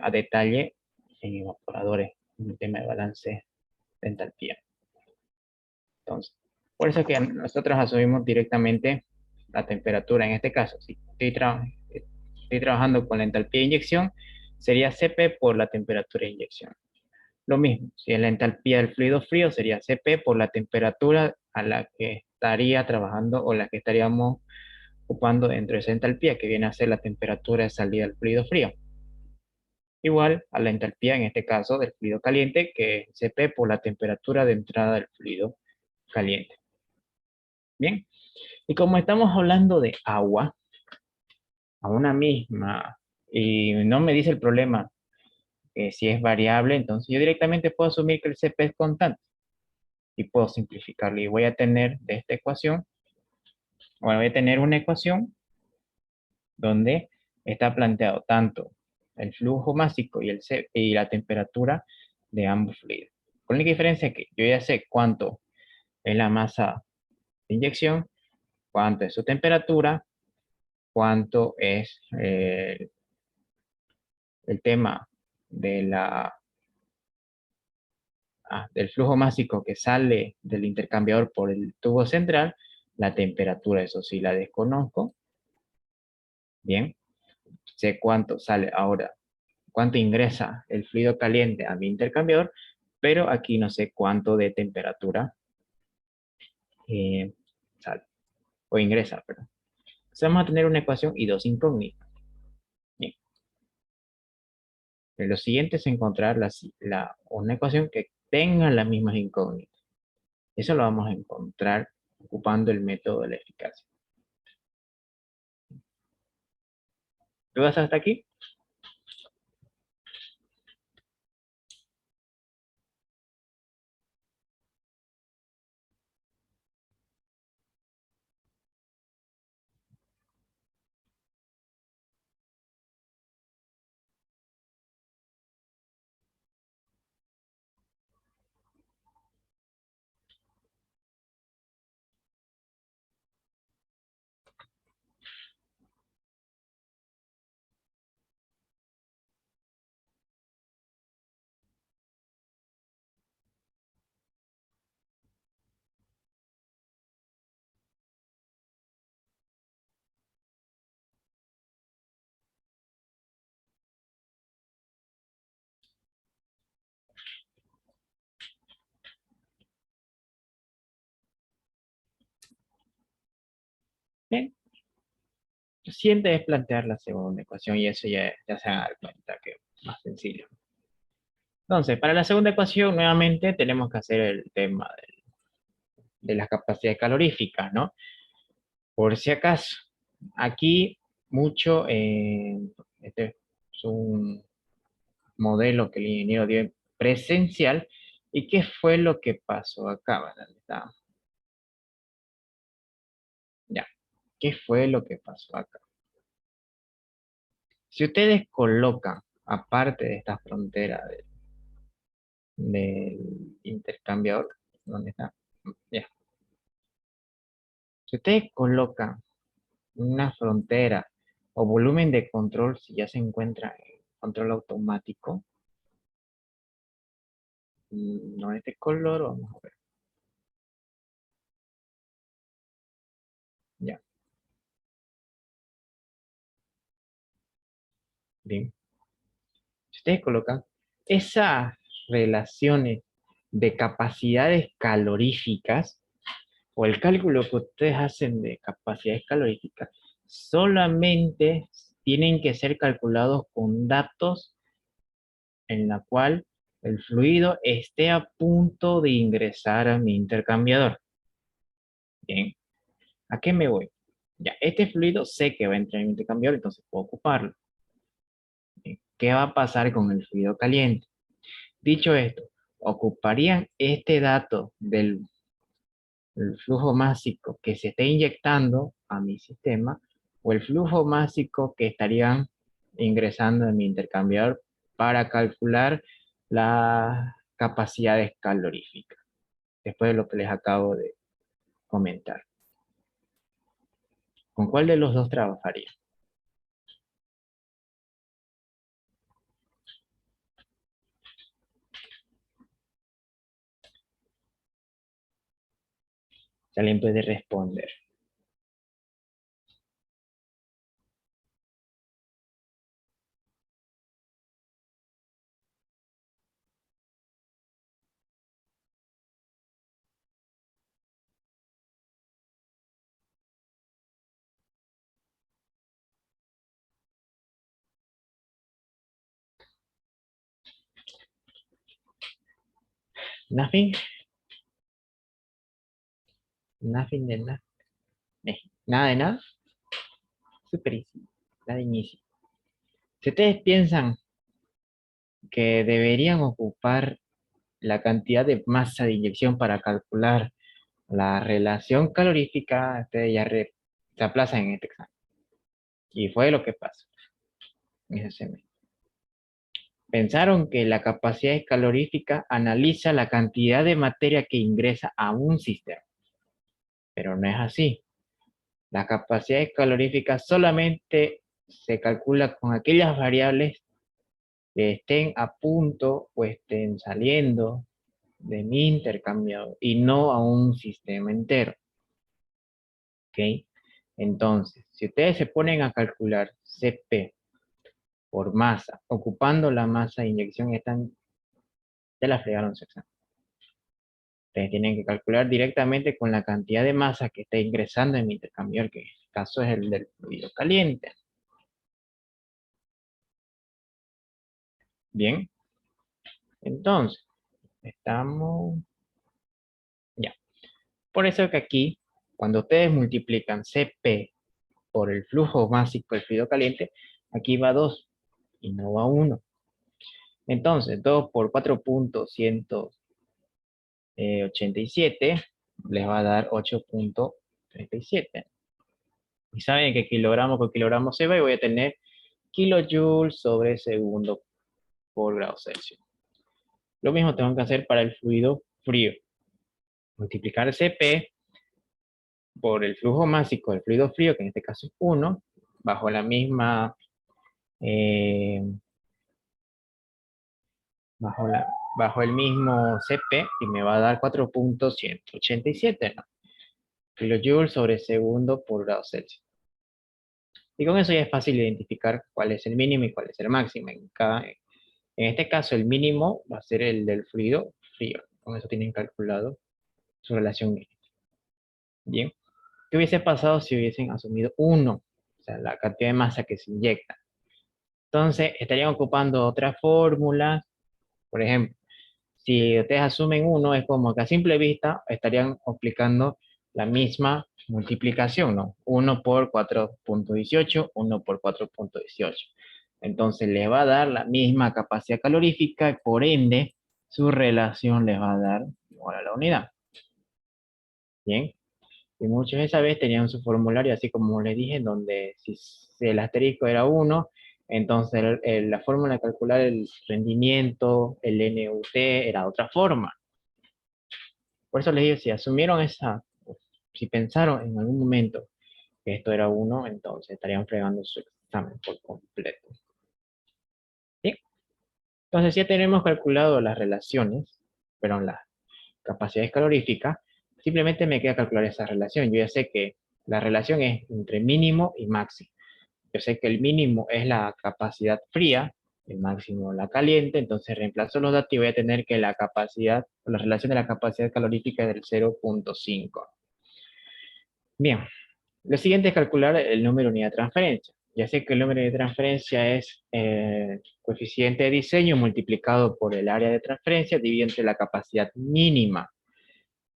a detalle en evaporadores, en el tema de balance de entalpía. Entonces, por eso es que nosotros asumimos directamente la temperatura. En este caso, si estoy trabajando con la entalpía de inyección, sería Cp por la temperatura de inyección. Lo mismo, si es la entalpía del fluido frío, sería Cp por la temperatura a la que estaría trabajando o la que estaríamos ocupando dentro de esa entalpía, que viene a ser la temperatura de salida del fluido frío. Igual a la entalpía, en este caso, del fluido caliente, que es Cp por la temperatura de entrada del fluido caliente. Bien, y como estamos hablando de agua, a una misma, y no me dice el problema si es variable, entonces yo directamente puedo asumir que el Cp es constante y puedo simplificarlo. Y voy a tener de esta ecuación, bueno, voy a tener una ecuación donde está planteado tanto el flujo másico y la temperatura de ambos fluidos. Con la única diferencia es que yo ya sé cuánto es la masa de inyección, cuánto es su temperatura, cuánto es el tema de del flujo másico que sale del intercambiador por el tubo central, la temperatura, eso sí la desconozco. Bien, sé cuánto sale ahora, cuánto ingresa el fluido caliente a mi intercambiador, pero aquí no sé cuánto de temperatura sale o ingresa, perdón. Entonces vamos a tener una ecuación y dos incógnitas. Bien. Lo siguiente es encontrar una ecuación que tenga las mismas incógnitas. Eso lo vamos a encontrar ocupando el método de la eficacia. ¿Dudas hasta aquí? Bien. Lo siguiente es plantear la segunda ecuación y eso ya se van a dar cuenta que es más sencillo. Entonces, para la segunda ecuación, nuevamente tenemos que hacer el tema de las capacidades caloríficas, ¿no? Por si acaso, aquí mucho, este es un modelo que el ingeniero dio en presencial. ¿Y qué fue lo que pasó acá? ¿Verdad? Ya, ¿qué fue lo que pasó acá? Si ustedes colocan, aparte de esta frontera del intercambiador, ¿dónde está? Ya. Si ustedes colocan una frontera o volumen de control, si ya se encuentra en control automático, no es de color, vamos a ver. Ya, bien. Si ustedes colocan esas relaciones de capacidades caloríficas o el cálculo que ustedes hacen de capacidades caloríficas, solamente tienen que ser calculados con datos en la cual el fluido esté a punto de ingresar a mi intercambiador. Bien, ¿a qué me voy? Ya, este fluido sé que va a entrar en mi intercambiador, entonces puedo ocuparlo. Bien, ¿qué va a pasar con el fluido caliente? Dicho esto, ocuparían este dato del flujo másico que se esté inyectando a mi sistema o el flujo másico que estarían ingresando en mi intercambiador para calcular las capacidades caloríficas, después de lo que les acabo de comentar. ¿Con cuál de los dos trabajaría? Si alguien puede responder. Nothing, nothing de nada. Nada de nada. Super easy. Nada de easy. Si ustedes piensan que deberían ocupar la cantidad de masa de inyección para calcular la relación calorífica, ustedes ya se aplazan en este examen. Y fue lo que pasó en ese semestre. Pensaron que la capacidad calorífica analiza la cantidad de materia que ingresa a un sistema, pero no es así. La capacidad calorífica solamente se calcula con aquellas variables que estén a punto o estén saliendo de mi intercambiador y no a un sistema entero. ¿Ok? Entonces, si ustedes se ponen a calcular CP por masa, ocupando la masa de inyección, ya la fregaron su examen. Ustedes tienen que calcular directamente con la cantidad de masa que está ingresando en mi intercambiador, que en este caso es el del fluido caliente. Bien, entonces, estamos ya. Por eso que aquí, cuando ustedes multiplican CP por el flujo másico del fluido caliente, aquí va 2 y no va 1. Entonces, 2 por 4,187 les va a dar 8,37. Y saben que kilogramo por kilogramo se va y voy a tener kilojoules sobre segundo por grado Celsius. Lo mismo tengo que hacer para el fluido frío. Multiplicar CP por el flujo másico del fluido frío, que en este caso es 1, bajo la misma, eh, bajo el mismo CP, y me va a dar 4,187, ¿no? Kilojoules sobre segundo por grado Celsius. Y con eso ya es fácil identificar cuál es el mínimo y cuál es el máximo. En este caso, el mínimo va a ser el del fluido frío. Con eso tienen calculado su relación mínima. Bien. ¿Qué hubiese pasado si hubiesen asumido 1? O sea, la cantidad de masa que se inyecta. Entonces, estarían ocupando otra fórmula. Por ejemplo, si ustedes asumen 1, es como que a simple vista estarían aplicando la misma multiplicación, ¿no? 1 por 4,18, 1 por 4,18. Entonces, les va a dar la misma capacidad calorífica y por ende, su relación les va a dar igual a la unidad. Bien. Y muchos esa vez tenían su formulario, así como les dije, donde si el asterisco era 1, entonces la fórmula de calcular el rendimiento, el NUT, era otra forma. Por eso les digo, si asumieron si pensaron en algún momento que esto era 1, entonces estarían fregando su examen por completo. ¿Sí? Entonces ya tenemos calculado las relaciones, pero las capacidades caloríficas, simplemente me queda calcular esa relación. Yo ya sé que la relación es entre mínimo y máximo. Yo sé que el mínimo es la capacidad fría, el máximo la caliente, entonces reemplazo los datos y voy a tener que la relación de la capacidad calorífica es del 0,5. Bien, lo siguiente es calcular el número de unidad de transferencia. Ya sé que el número de transferencia es coeficiente de diseño multiplicado por el área de transferencia dividido entre la capacidad mínima.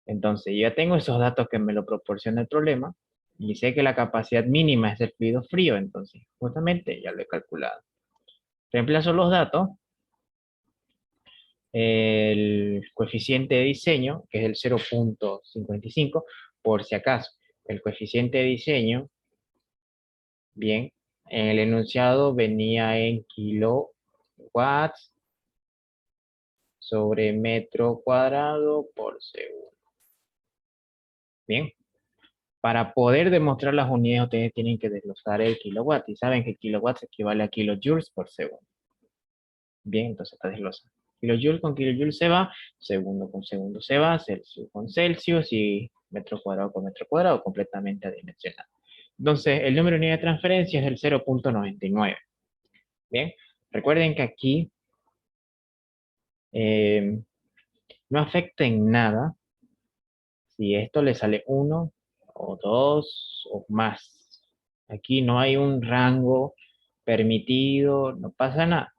Entonces, yo ya tengo esos datos que me lo proporciona el problema y sé que la capacidad mínima es el fluido frío, entonces justamente ya lo he calculado. Reemplazo los datos, el coeficiente de diseño, que es el 0,55, por si acaso. El coeficiente de diseño, bien, en el enunciado venía en kilowatts sobre metro cuadrado por segundo. Bien. Para poder demostrar las unidades, ustedes tienen que desglosar el kilowatt. Y saben que kilowatt equivale a kilojoules por segundo. Bien, entonces está desglosado. Kilojoule con kilojoule se va, segundo con segundo se va, Celsius con Celsius y metro cuadrado con metro cuadrado, completamente adimensionado. Entonces, el número de unidad de transferencia es el 0,99. Bien, recuerden que aquí no afecta en nada si esto le sale 1 o 2 o más. Aquí no hay un rango permitido, no pasa nada.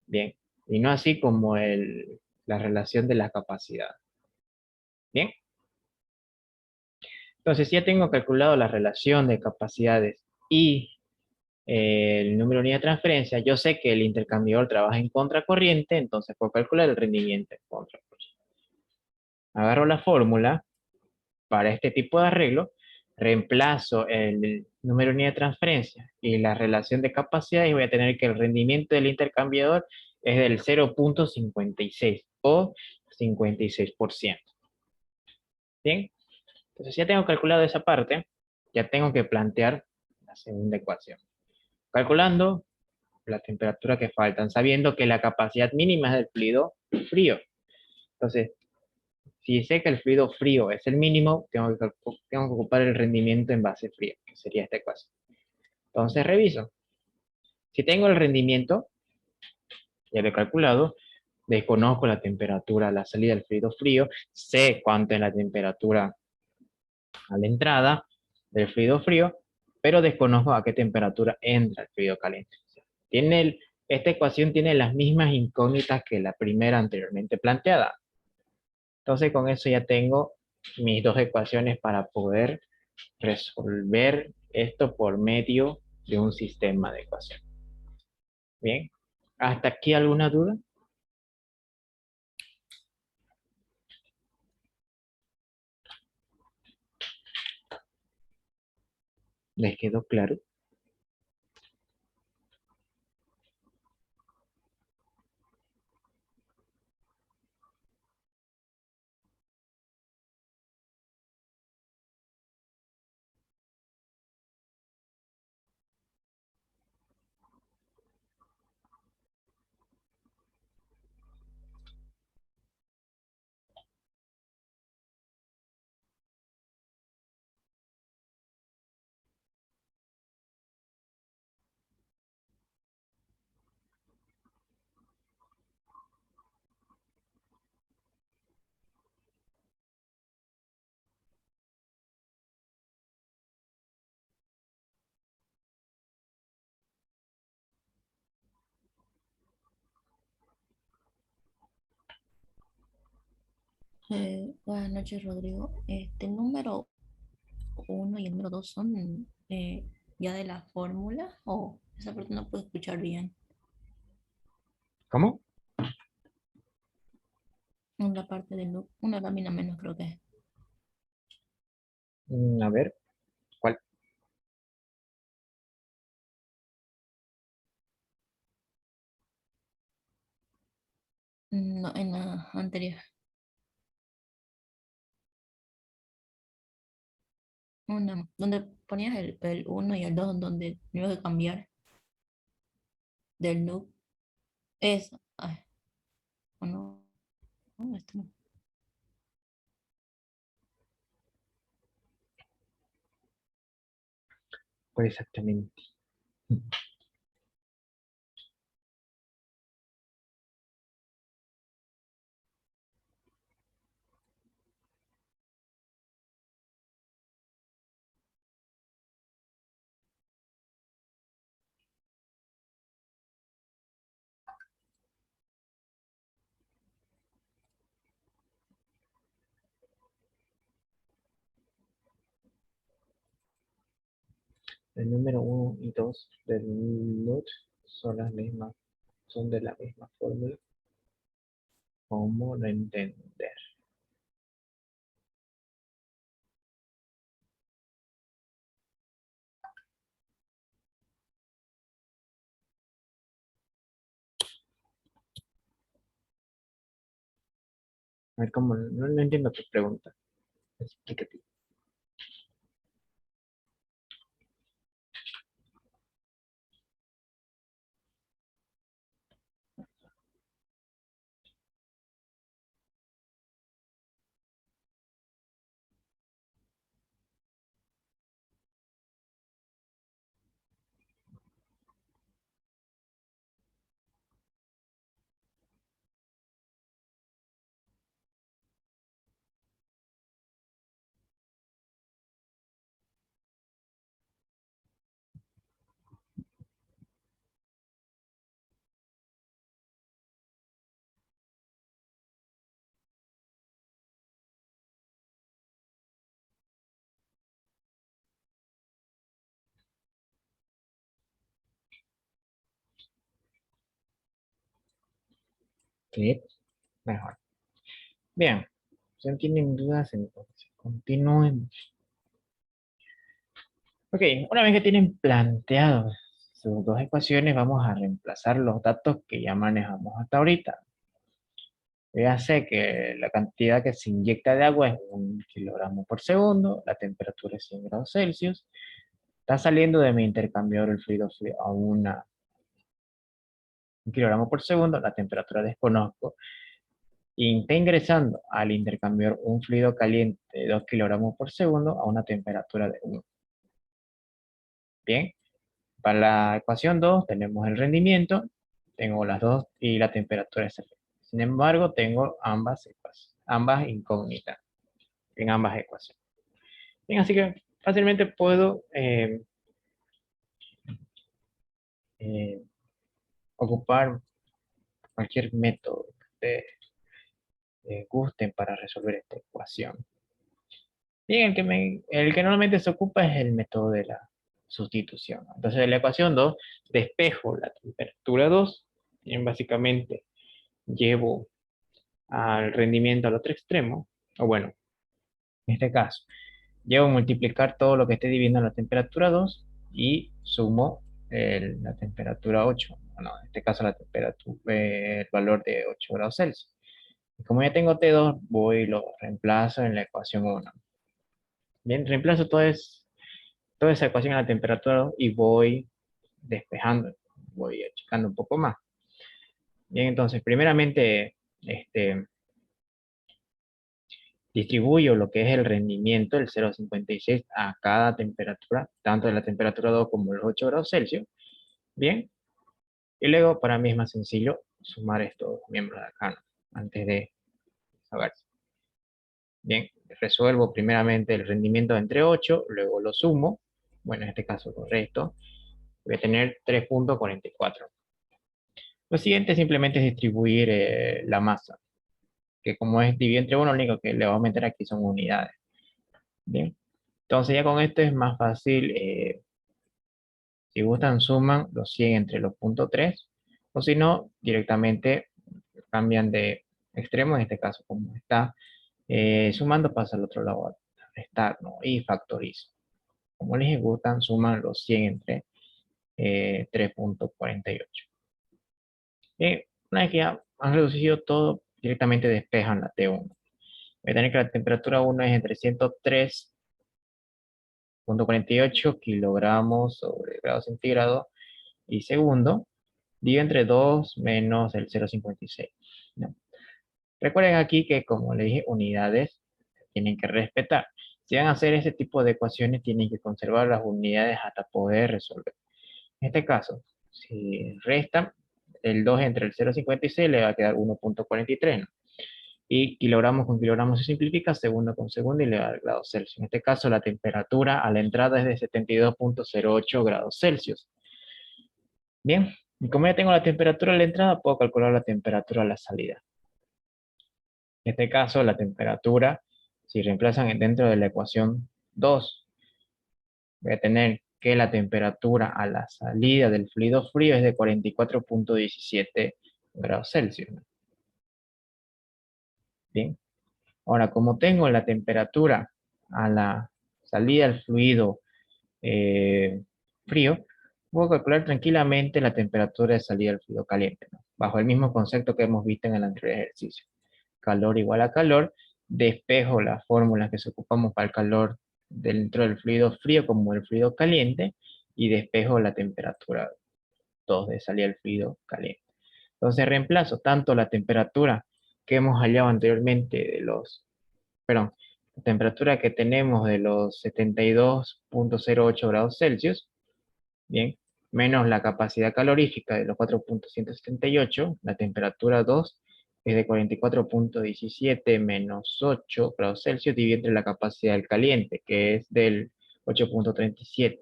Bien, y no así como la relación de la capacidad. Bien, entonces ya tengo calculado la relación de capacidades y el número de unidad de transferencia. Yo sé que el intercambiador trabaja en contracorriente, entonces puedo calcular el rendimiento en contracorriente. Agarro la fórmula para este tipo de arreglo, reemplazo el número de unidad de transferencia y la relación de capacidad y voy a tener que el rendimiento del intercambiador es del 0,56 o 56%. Bien, entonces ya tengo calculado esa parte, ya tengo que plantear la segunda ecuación. Calculando la temperatura que faltan, sabiendo que la capacidad mínima es del fluido frío. Entonces, si sé que el fluido frío es el mínimo, tengo que ocupar el rendimiento en base fría, que sería esta ecuación. Entonces, reviso. Si tengo el rendimiento, ya lo he calculado, desconozco la temperatura a la salida del fluido frío, sé cuánto es la temperatura a la entrada del fluido frío, pero desconozco a qué temperatura entra el fluido caliente. Esta ecuación tiene las mismas incógnitas que la primera anteriormente planteada. Entonces con eso ya tengo mis dos ecuaciones para poder resolver esto por medio de un sistema de ecuaciones. Bien, ¿hasta aquí alguna duda? ¿Les quedó claro? Buenas noches, Rodrigo. El número uno y el número dos son ya de la fórmula o esa parte no puedo escuchar bien. ¿Cómo? En la parte del loop, una lámina menos creo que es. A ver, ¿cuál? No, en la anterior. Una, donde ponías el uno y el dos, donde tenía que cambiar del loop. Eso. Ay, o no, no, esto no. ¿Cuál exactamente? El número uno y 2 del LUT son las mismas, son de la misma fórmula. ¿Cómo no entender? A ver, ¿cómo? No entiendo tu pregunta. Explícate. Sí, mejor. Bien, si no tienen dudas, entonces continuemos. Ok, una vez que tienen planteados sus dos ecuaciones, vamos a reemplazar los datos que ya manejamos hasta ahorita. Yo ya sé que la cantidad que se inyecta de agua es 1 kg/s, la temperatura es 100 grados Celsius. Está saliendo de mi intercambiador el fluido frío a 1 kg/s, la temperatura desconozco. Y está ingresando al intercambiador un fluido caliente de 2 kg/s a una temperatura de 1. Bien, para la ecuación 2 tenemos el rendimiento, tengo las dos y la temperatura es cero. Sin embargo, tengo ambas incógnitas en ambas ecuaciones. Bien, así que fácilmente puedo eh, ocupar cualquier método que ustedes gusten para resolver esta ecuación. Bien, el que normalmente se ocupa es el método de la sustitución. Entonces, en la ecuación 2, despejo la temperatura 2, y básicamente llevo al rendimiento al otro extremo, o bueno, en este caso, llevo a multiplicar todo lo que esté dividiendo la temperatura 2 y sumo la temperatura 8. Bueno, en este caso la temperatura, el valor de 8 grados Celsius. Y como ya tengo T2, voy y lo reemplazo en la ecuación 1. Bien, reemplazo toda esa ecuación a la temperatura 2 y voy despejando, voy achicando un poco más. Bien, entonces, primeramente, distribuyo lo que es el rendimiento, el 0,56 a cada temperatura, tanto de la temperatura 2 como los 8 grados Celsius. Bien, y luego para mí es más sencillo sumar estos miembros de acá, ¿no? Antes de saber. Bien, resuelvo primeramente el rendimiento entre 8, luego lo sumo, bueno, en este caso lo resto, voy a tener 3,44. Lo siguiente simplemente es distribuir la masa, que como es dividido entre 1, lo único que le voy a meter aquí son unidades. Bien, entonces ya con esto es más fácil. Si gustan, suman los 100 entre los puntos 3, o si no, directamente cambian de extremo, en este caso como está sumando, pasa al otro lado a restar, ¿no? Y factorizo. Como les gustan, suman los 100 entre 3,48. Una vez que ya han reducido todo, directamente despejan la T1. Voy a tener que la temperatura 1 es entre 103,48 kilogramos sobre grado centígrado y segundo, dividido entre 2 menos el 0,56. ¿No? Recuerden aquí que, como le dije, unidades tienen que respetar. Si van a hacer ese tipo de ecuaciones, tienen que conservar las unidades hasta poder resolver. En este caso, si restan el 2 entre el 0,56, le va a quedar 1,43, ¿no? Y kilogramos con kilogramos se simplifica, segundo con segundo y le da grados Celsius. En este caso, la temperatura a la entrada es de 72,08 grados Celsius. Bien, y como ya tengo la temperatura a la entrada, puedo calcular la temperatura a la salida. En este caso, la temperatura, si reemplazan dentro de la ecuación 2, voy a tener que la temperatura a la salida del fluido frío es de 44,17 grados Celsius. Bien, ahora como tengo la temperatura a la salida del fluido frío, puedo calcular tranquilamente la temperatura de salida del fluido caliente, ¿no? Bajo el mismo concepto que hemos visto en el anterior ejercicio. Calor igual a calor, despejo las fórmulas que se ocupamos para el calor dentro del fluido frío como el fluido caliente y despejo la temperatura 2 de salida del fluido caliente. Entonces reemplazo tanto la temperatura que hemos hallado anteriormente perdón, la temperatura que tenemos de los 72,08 grados Celsius, bien, menos la capacidad calorífica de los 4,178, la temperatura 2 es de 44,17 menos 8 grados Celsius, divide entre la capacidad del caliente, que es del 8,37.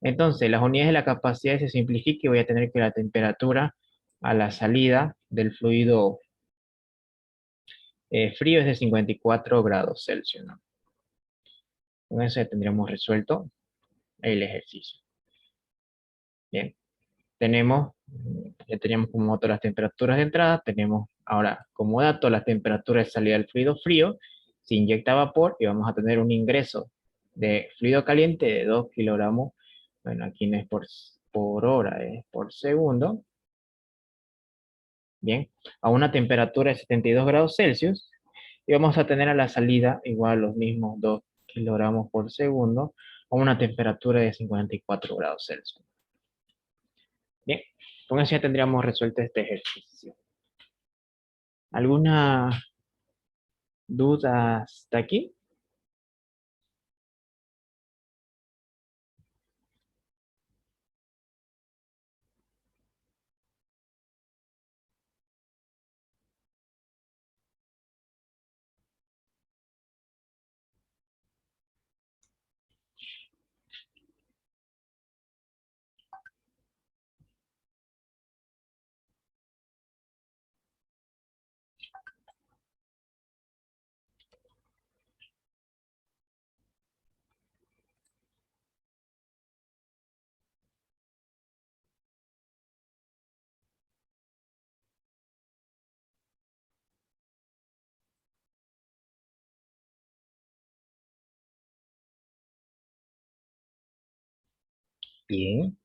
Entonces, las unidades de la capacidad se simplifican y voy a tener que la temperatura a la salida del fluido frío es de 54 grados Celsius, ¿no? Con eso ya tendríamos resuelto el ejercicio. Bien, ya teníamos como dato las temperaturas de entrada, tenemos ahora como dato las temperaturas de salida del fluido frío, se inyecta vapor y vamos a tener un ingreso de fluido caliente de 2 kilogramos, bueno, aquí no es por hora, es por segundo, bien, a una temperatura de 72 grados Celsius, y vamos a tener a la salida igual los mismos 2 kilogramos por segundo, a una temperatura de 54 grados Celsius. Bien, con eso ya tendríamos resuelto este ejercicio. ¿Alguna duda hasta aquí? Bien.